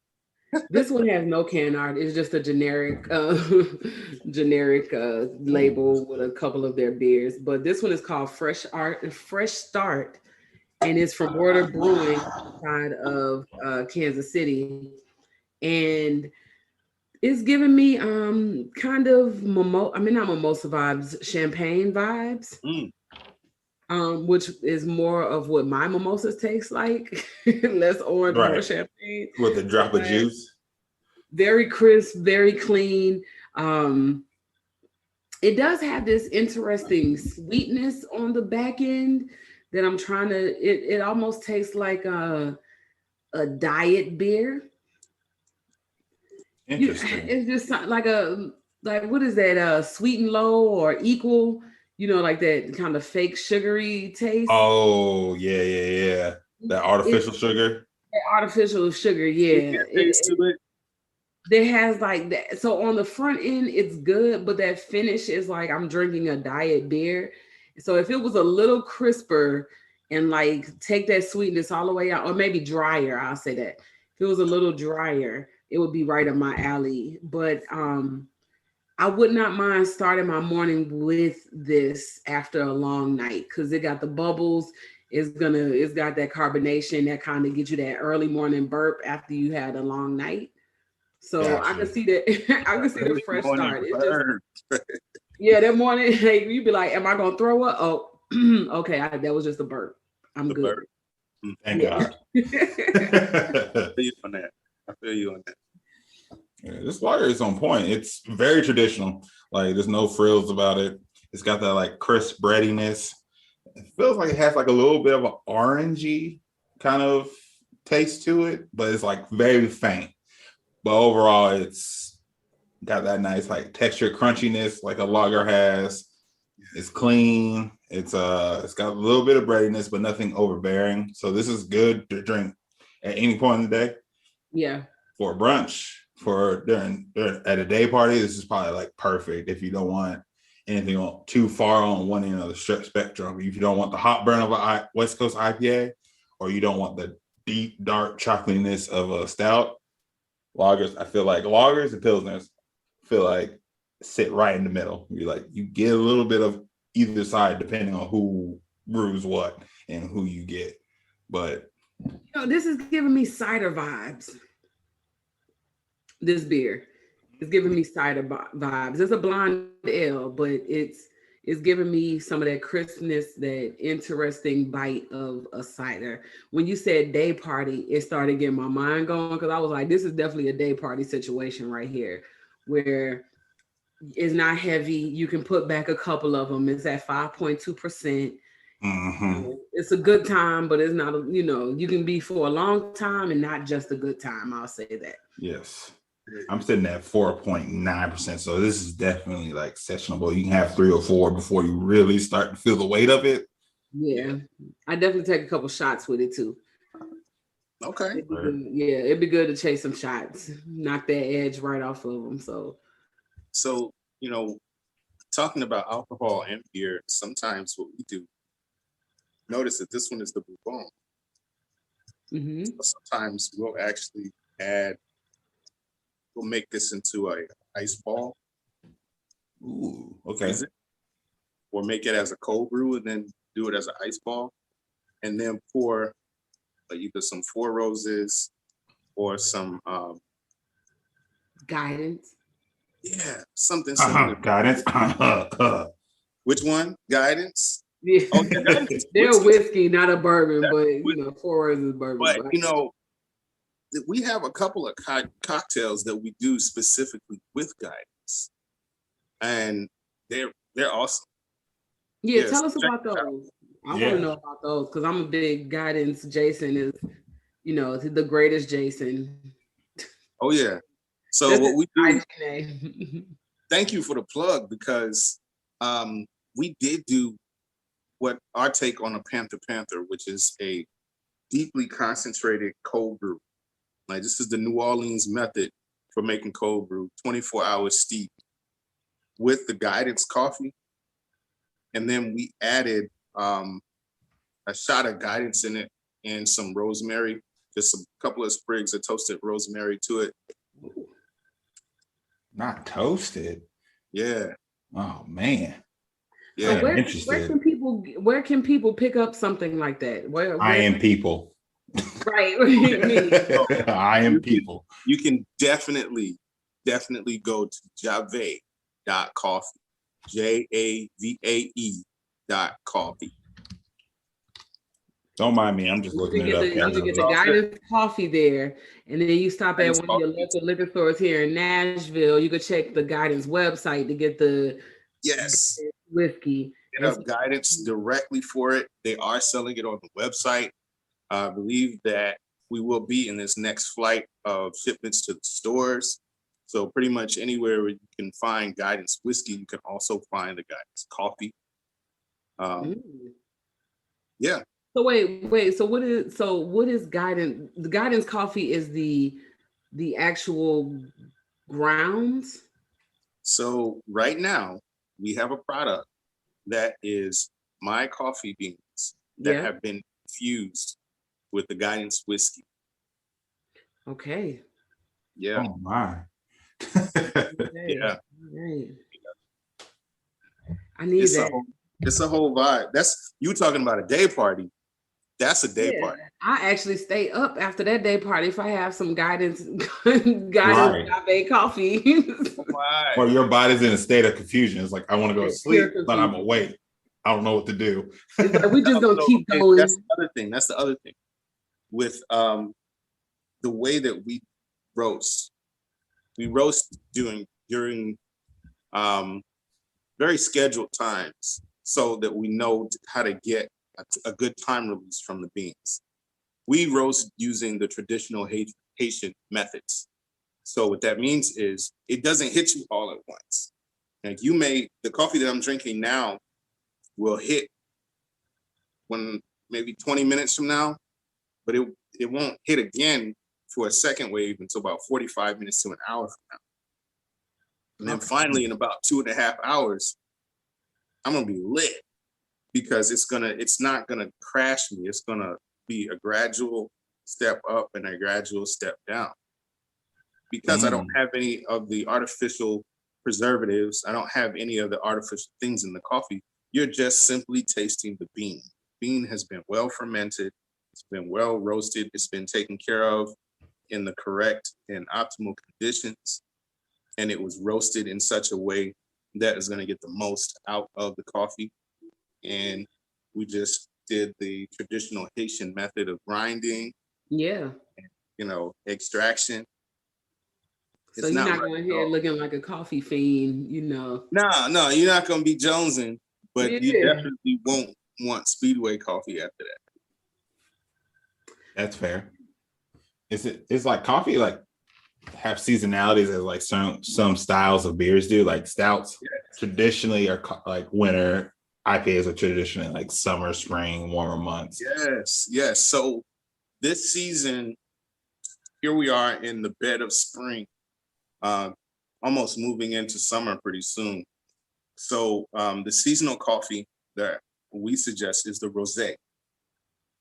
this one has no can art. It's just a generic label with a couple of their beers. But this one is called Fresh Start, and it's from Brewing side of Kansas City. And It's giving me kind of not mimosa vibes, champagne vibes. Mm. Which is more of what my mimosas taste like. Less orange, more Right. champagne. With a drop of But juice. very crisp, very clean. It does have this interesting sweetness on the back end that I'm trying to. It almost tastes like a diet beer. Interesting. It's just like what is that? Sweet and low or equal? Like that kind of fake sugary taste. Oh, yeah. That artificial sugar. Artificial sugar, yeah. Taste to it. There has like that. So on the front end, it's good, but that finish is like I'm drinking a diet beer. So if it was a little crisper and like take that sweetness all the way out, or maybe drier, I'll say that. If it was a little drier, it would be right up my alley. But I would not mind starting my morning with this after a long night because it got the bubbles. It's got that carbonation that kind of gets you that early morning burp after you had a long night. So Gotcha. I can see that. I can see the fresh start. It's Bird. yeah, that morning, hey, you'd be like, "Am I gonna throw up?" Oh, okay, that was just a burp. I'm The good. bird. Thank Yeah. God. I feel you on that. Yeah, this lager is on point. It's very traditional. Like there's no frills about it. It's got that like crisp breadiness. It feels like it has like a little bit of an orangey kind of taste to it, but it's like very faint. But overall, it's got that nice like texture crunchiness like a lager has. It's clean. It's got a little bit of breadiness, but nothing overbearing. So this is good to drink at any point in the day. Yeah. For brunch, for during at a day party, this is probably like perfect if you don't want anything too far on one end of the spectrum. If you don't want the hot burn of a West Coast IPA, or you don't want the deep dark chocolatiness of a stout, lagers. I feel like lagers and pilsners feel like sit right in the middle. You get a little bit of either side depending on who brews what and who you get. But this is giving me cider vibes. This beer is giving me cider vibes. It's a blonde ale, but it's giving me some of that crispness, that interesting bite of a cider. When you said day party, it started getting my mind going because I was like, this is definitely a day party situation right here, where it's not heavy. You can put back a couple of them. It's at 5.2%. It's a good time, but it's not, you can be for a long time and not just a good time. I'll say that. yes. I'm sitting at 4.9%. So this is definitely like sessionable. You can have 3 or 4 before you really start to feel the weight of it. Yeah. I definitely take a couple shots with it too. Okay. It'd be good to chase some shots, knock that edge right off of them. So, talking about alcohol and beer, sometimes what we do, notice that this one is the bourbon. mm-hmm. Sometimes we'll actually we'll make this into a ice ball. Ooh, okay. Or make it as a cold brew and then do it as an ice ball. And then pour either some Four Roses or some Guidance. Yeah, something similar. Guidance. Which one? Guidance? Yeah. Oh, yeah, Guidance. They're whiskey, not a bourbon, but Four Roses is bourbon. But we have a couple of cocktails that we do specifically with Guidance, and they're awesome. Yeah, tell us about those. I want to know about those because I'm a big Guidance. Jason is, the greatest Jason. Oh yeah. So That's what we do. Thank you for the plug because we did do what our take on a Panther, which is a deeply concentrated cold brew. Like this is the New Orleans method for making cold brew, 24 hours steep with the Guidance coffee. And then we added a shot of Guidance in it and some rosemary, just a couple of sprigs of toasted rosemary to it. Not toasted. Yeah. Oh man. Yeah. So where can people pick up something like that? Where I am people. Right. I am people. You can definitely definitely go to Javae.coffee. JAVAE.coffee. Don't mind me. I'm just You looking can it get up. the, you can get the all good. guidance coffee there, and then you stop at Guidance one of your Coffee. local liquor stores here in Nashville. You could check the guidance website to get the Yes. whiskey. Get up guidance directly for it. They are selling it on the website. I believe that we will be in this next flight of shipments to the stores. So pretty much anywhere where you can find guidance whiskey, you can also find the guidance coffee. Yeah. So wait. So what is guidance? The guidance coffee is the actual grounds. So right now we have a product that is my coffee beans that Yeah. have been infused with the guidance whiskey. Okay. Yeah. Oh my. Okay. Yeah. Right. I need It's that. it's a whole vibe. That's you talking about a day party. That's a day party. I actually stay up after that day party if I have some guidance Right. Javae coffee. Why? Or your body's in a state of confusion. It's like, I want to go to It's sleep, pure but I'm confusion. awake. I don't know what to do. It's like we just gonna keep Okay, going. That's the other thing. That's the other thing. With the way that we roast during very scheduled times so that we know how to get a good time release from the beans. We roast using the traditional Haitian methods. So what that means is it doesn't hit you all at once. Like the coffee that I'm drinking now will hit when maybe 20 minutes from now, but it won't hit again for a second wave until about 45 minutes to an hour from now. And then finally in about 2.5 hours, I'm gonna be lit because it's not gonna crash me. It's gonna be a gradual step up and a gradual step down. Because I don't have any of the artificial preservatives, I don't have any of the artificial things in the coffee. You're just simply tasting the bean. Bean has been well fermented, it's been well roasted, it's been taken care of in the correct and optimal conditions. And it was roasted in such a way that is going to get the most out of the coffee. And we just did the traditional Haitian method of grinding, Yeah. extraction. So you're not going here looking like a coffee fiend, No, you're not going to be jonesing, but you definitely won't want Speedway coffee after that. That's fair. It's like coffee, like have seasonalities as like some styles of beers do, like stouts traditionally are like winter, IPAs are traditionally like summer, spring, warmer months. Yes. So this season, here we are in the bed of spring, almost moving into summer pretty soon. So the seasonal coffee that we suggest is the rosé.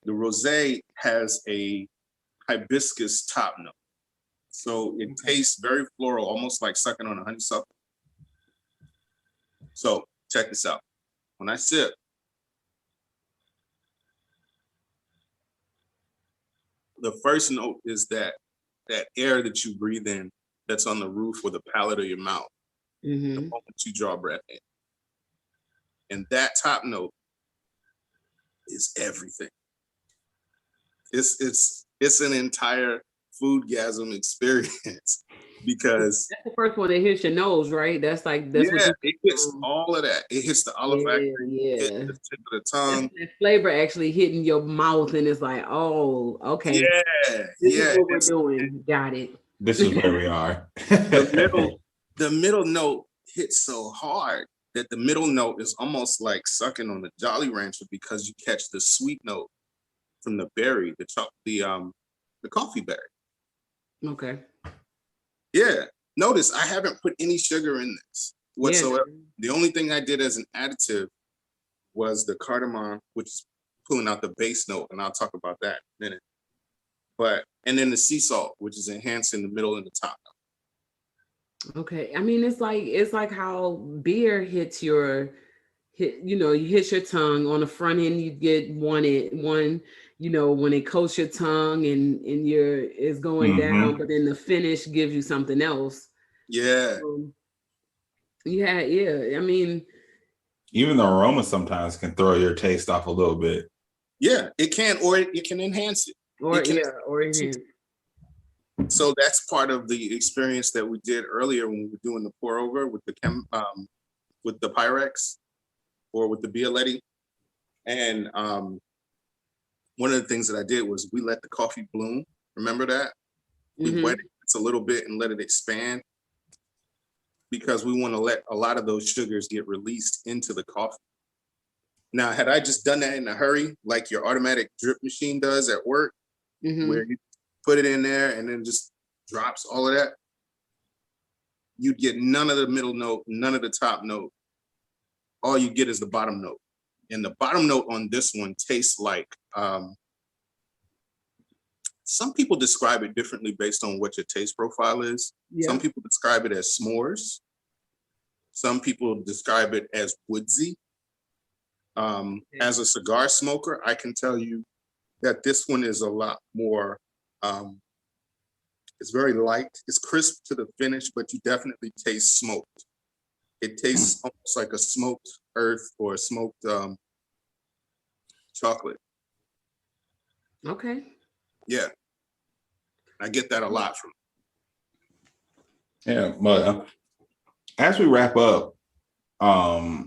The rosé has a hibiscus top note. So it tastes very floral, almost like sucking on a honeysuckle. So check this out. When I sip, the first note is that air that you breathe in that's on the roof or the palate of your mouth the moment you draw breath in. And that top note is everything. It's an entire foodgasm experience because that's the first one that hits your nose, right? That's what it hits all of that. It hits the olfactory, it hits the tip of the tongue. That flavor actually hitting your mouth, and it's like, oh, okay. This is what we're doing. Got it. This is where we are. The middle note hits so hard that the middle note is almost like sucking on the Jolly Rancher because you catch the sweet note from the berry, the coffee berry. Okay. Yeah. Notice I haven't put any sugar in this whatsoever. Yeah. The only thing I did as an additive was the cardamom, which is pulling out the base note, and I'll talk about that in a minute. And then the sea salt, which is enhancing the middle and the top note. Okay. I mean, it's like how beer hits your tongue on the front end. You get one, when it coats your tongue and it's going down, but then the finish gives you something else. Yeah. Yeah. I mean, Even the aroma sometimes can throw your taste off a little bit. Yeah, it can, or it can enhance it. or It can- enhance. So that's part of the experience that we did earlier when we were doing the pour over with the with the Pyrex or with the Bialetti. And one of the things that I did was we let the coffee bloom. Remember that? We wet it a little bit and let it expand because we want to let a lot of those sugars get released into the coffee. Now, had I just done that in a hurry, like your automatic drip machine does at work, where you put it in there and then just drops all of that, you'd get none of the middle note, none of the top note. All you get is the bottom note. And the bottom note on this one tastes like, some people describe it differently based on what your taste profile is. Yeah. Some people describe it as s'mores. Some people describe it as woodsy. As a cigar smoker, I can tell you that this one is a lot more, it's very light. It's crisp to the finish, but you definitely taste smoked. It tastes almost like a smoked earth or a smoked chocolate. Okay. Yeah. I get that a lot from Yeah, but as we wrap up, I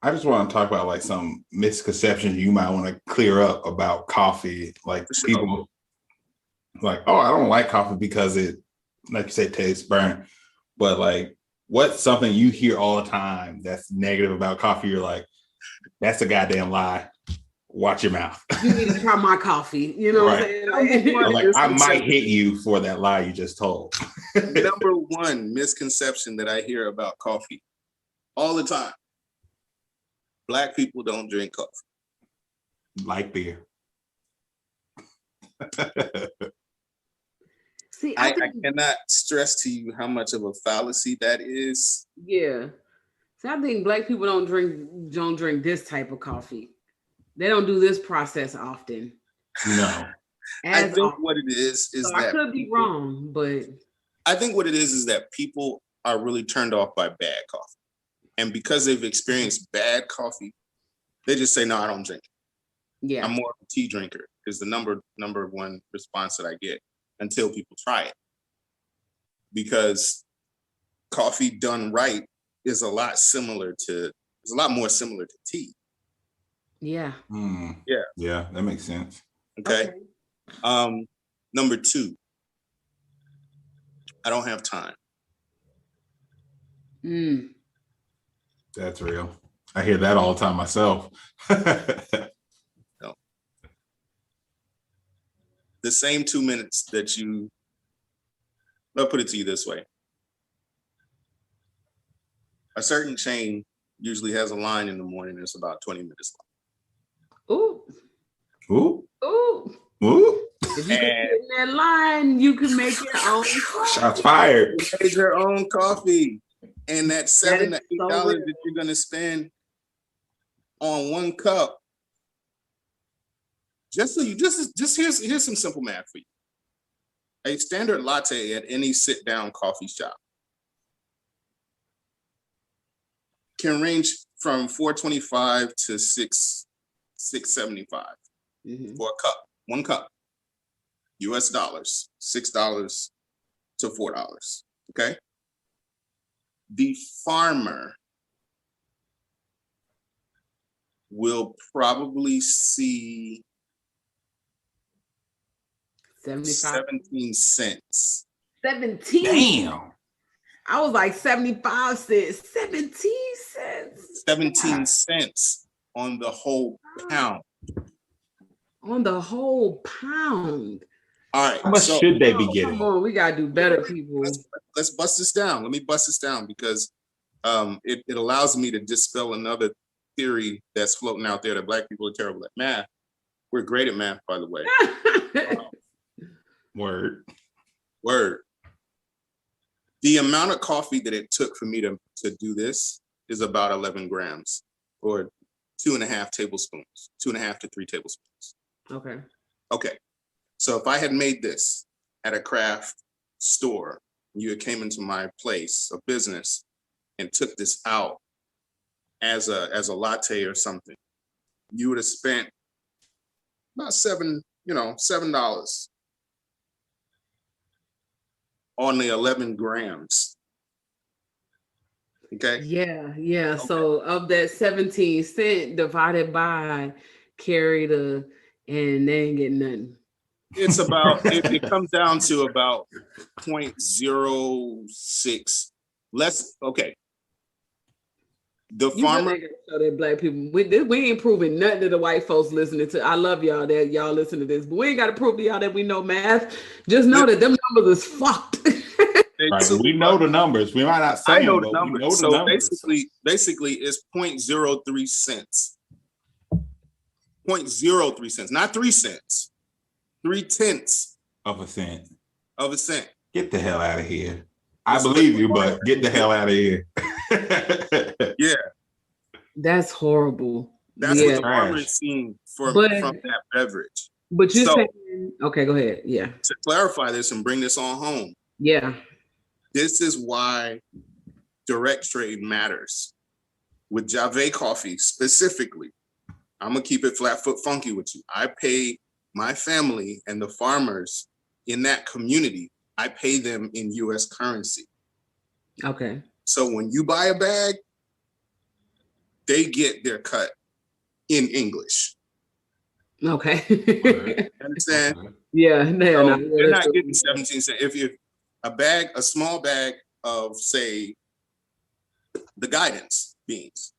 just want to talk about like some misconceptions you might want to clear up about coffee. Like people like, oh, I don't like coffee because it, like you said, tastes burnt. But like, what's something you hear all the time that's negative about coffee? You're like, that's a goddamn lie. Watch your mouth. You need to try my coffee. You know what I'm saying? Like, I might hit you for that lie you just told. Number one misconception that I hear about coffee all the time. Black people don't drink coffee. Like beer. See, I cannot stress to you how much of a fallacy that is. Yeah. See, I think black people don't drink this type of coffee. They don't do this process often. No. I think what it is so that I could be wrong, but I think what it is that people are really turned off by bad coffee. And because they've experienced bad coffee, they just say, no, I don't drink it. Yeah. I'm more of a tea drinker is the number one response that I get until people try it. Because coffee done right is a lot more similar to tea. Yeah. Yeah, that makes sense. Okay. Number two, I don't have time. That's real. I hear that all the time myself. No. The same 2 minutes that I'll put it to you this way. A certain chain usually has a line in the morning that's about 20 minutes long. Ooh. If you can get in that line, you can make your own coffee. Shots fired. Make your own coffee. And that $7 to $8 so that you're gonna spend on one cup, just here's some simple math for you. A standard latte at any sit-down coffee shop can range from $4.25 to $6.75 for a cup, one cup, US dollars, $6 to $4. Okay. The farmer will probably see 17 cents. 17. Damn. I was like 75 cents. 17 cents. 17 cents on the whole pound. On the whole pound. All right. How much should they be getting? Come on, we gotta do better, people. Let's bust this down. Let me bust this down because it allows me to dispel another theory that's floating out there that Black people are terrible at math. We're great at math, by the way. Word. The amount of coffee that it took for me to do this is about 11 grams or 2.5 tablespoons, 2.5 to 3 tablespoons. Okay. So if I had made this at a craft store you had came into my place of business and took this out as a latte or something, you would have spent about $7 on the 11 grams. Okay. Yeah. So of that 17 cent divided by carry and they ain't getting nothing. It's about it comes down to about 0.06 less. Okay. The farmer show that black people we ain't proving nothing to the white folks listening to. I love y'all that y'all listen to this, but we ain't got to prove to y'all that we know math. Just know that them numbers is fucked. Right, we know the numbers. We might not say I know them, the but numbers. we know the So numbers. basically it's 0.03 cents. 0.03 cents, not 3 cents. 0.3 of a cent. Of a cent. Get the hell out of here. I believe you, but get the hell out of here. Yeah. That's horrible. That's what the farmer is seeing from that beverage. But you're saying, okay, go ahead. Yeah. To clarify this and bring this on home. Yeah. This is why direct trade matters. With Javae Coffee specifically, I'm going to keep it flat foot funky with you. I pay my family and the farmers in that community, I pay them in US currency. Okay. So when you buy a bag, they get their cut in English. Okay. Understand? Yeah. They're not getting 17 cents. If you a small bag of, say, the guidance beans.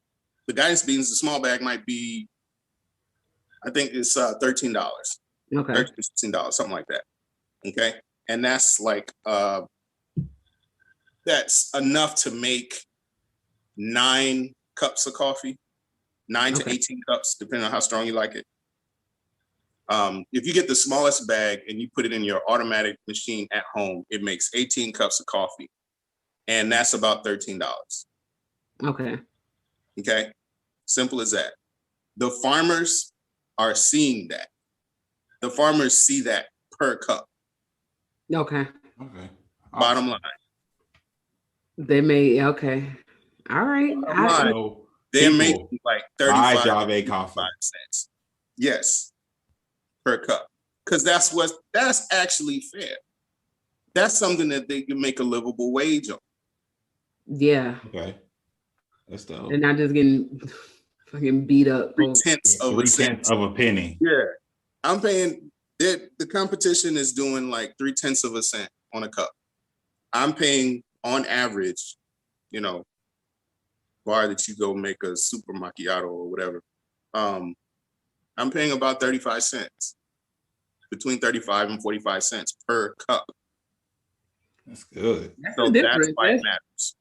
The guidance beans, the small bag might be, I think it's $13. Okay. $13, something like that. Okay. And that's like that's enough to make 9 cups of coffee, 9 to 18 cups, depending on how strong you like it. If you get the smallest bag and you put it in your automatic machine at home, it makes 18 cups of coffee. And that's about $13. Okay. Okay. Simple as that. The farmers are seeing that. The farmers see that per cup. Okay. Okay. Bottom line. They may, okay. All right. They're making like 35 Javae Coffee cents. Yes. Per cup. Because that's actually fair. That's something that they can make a livable wage on. Yeah. Okay. That's dope. They're not just getting fucking beat up. 3/10 of a cent. 3/10 of a penny. Yeah. I'm paying the competition is doing like 3/10 of a cent on a cup. I'm paying on average, bar that you go make a super macchiato or whatever. I'm paying about 35 cents, between 35 and 45 cents per cup. That's good. That's so that's why it matters.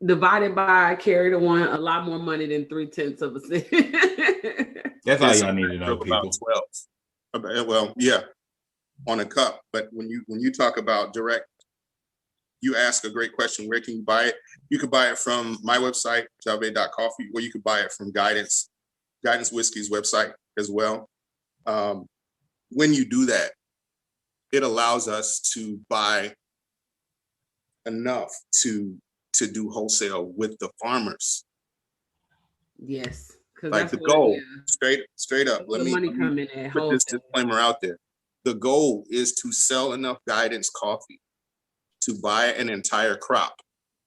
Divided by carry the one, a lot more money than 3/10 of a cent. That's all y'all need to know, people. About 12. Well, yeah, on a cup. But when you talk about direct, you ask a great question. Where can you buy it? You could buy it from my website, Javae.coffee, or you could buy it from Guidance Whiskey's website as well. When you do that, it allows us to buy enough to do wholesale with the farmers. Yes. Like the goal, straight up. Let me put this disclaimer out there. The goal is to sell enough Guidance coffee to buy an entire crop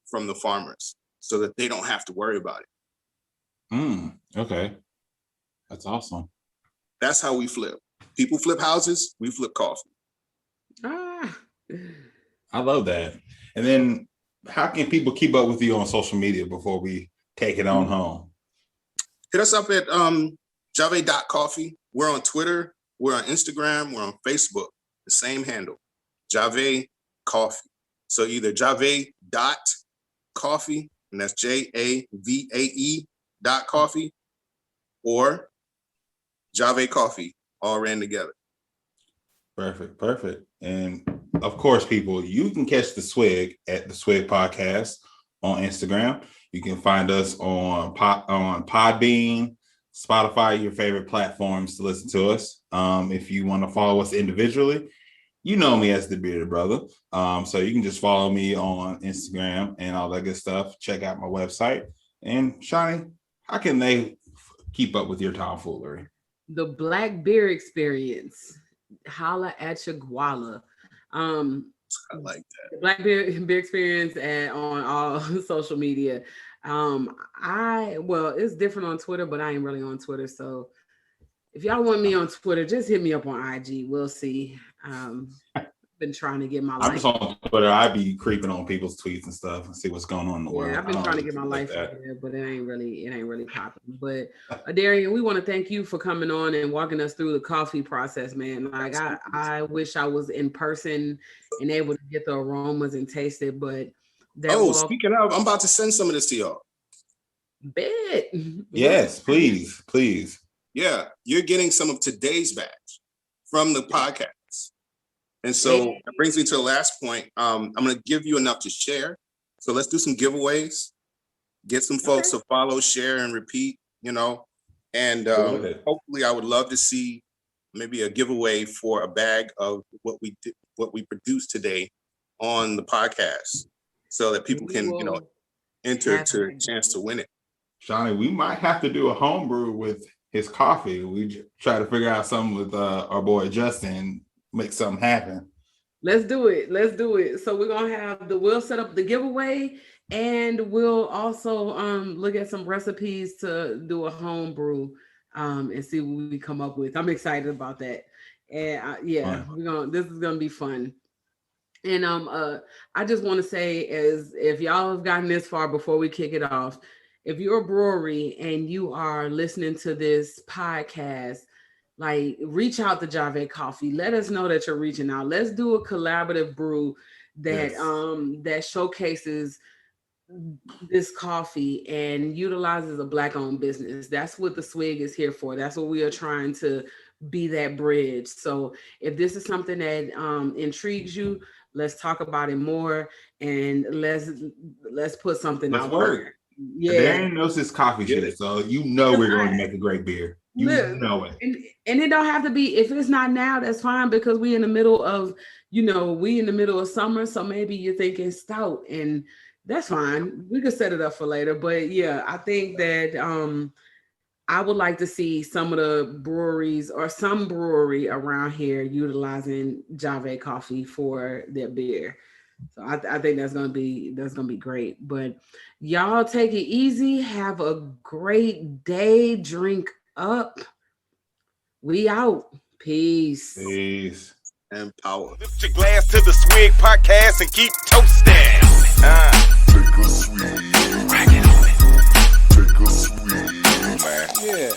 from the farmers so that they don't have to worry about it. Okay. That's awesome. That's how we flip. People flip houses, we flip coffee. I love that. And then how can people keep up with you on social media before we take it on home? Hit us up at Javae.coffee. We're on Twitter, we're on Instagram, we're on Facebook. The same handle, Javae Coffee. So either Javae.coffee, and that's JAVAE.coffee, or Javae Coffee, all ran together. Perfect. And of course, people, you can catch the Swig at the Swig Podcast on Instagram. You can find us on Podbean, Spotify, your favorite platforms to listen to us. If you want to follow us individually, you know me as the Bearded Brother. So you can just follow me on Instagram and all that good stuff. Check out my website. And Shawnee, how can they keep up with your tomfoolery? The Black Beer Experience. Holla at your guala. I like that. The Black Beer Experience on all social media. It's different on Twitter, but I ain't really on Twitter. So if y'all want me on Twitter, just hit me up on IG. We'll see. Been trying to get my life. I'm just on Twitter. I be creeping on people's tweets and stuff and see what's going on in the world. I've been trying to get my life out there, but it ain't really popping. But Adarian, we want to thank you for coming on and walking us through the coffee process, man. Like I wish I was in person and able to get the aromas and taste it, but speaking of, I'm about to send some of this to y'all. Bet. Yes, please. Yeah, you're getting some of today's batch from the podcast. And so that brings me to the last point. I'm going to give you enough to share. So let's do some giveaways. Get some folks to follow, share, and repeat, and hopefully I would love to see maybe a giveaway for a bag of what we produced today on the podcast so that people can, enter to a chance to win it. Shawnee, we might have to do a homebrew with his coffee. We try to figure out something with our boy Justin, make something happen. Let's do it. So we're gonna we'll set up the giveaway, and we'll also look at some recipes to do a home brew and see what we come up with. I'm excited about that. And this is gonna be fun. And I just want to say, if y'all have gotten this far, before we kick it off, if you're a brewery and you are listening to this podcast, like, reach out to Javae Coffee. Let us know that you're reaching out. Let's do a collaborative brew that that showcases this coffee and utilizes a Black-owned business. That's what the Swig is here for. That's what we are trying to be, that bridge. So if this is something that intrigues you, let's talk about it more, and let's put something out there. Yeah, Adarian knows his coffee shit, so we're going to make a great beer. You know it. And it don't have to be, if it's not now, that's fine, because we in the middle of summer, so maybe you're thinking stout, and that's fine. We could set it up for later. But yeah, I think that I would like to see some of the breweries or some brewery around here utilizing Javae Coffee for their beer. So I think that's gonna be great. But y'all take it easy. Have a great day. Drink up. We out. Peace. And power. Lift your glass to the Swig podcast and keep toasting. Take a swig. Take a swig. Yeah.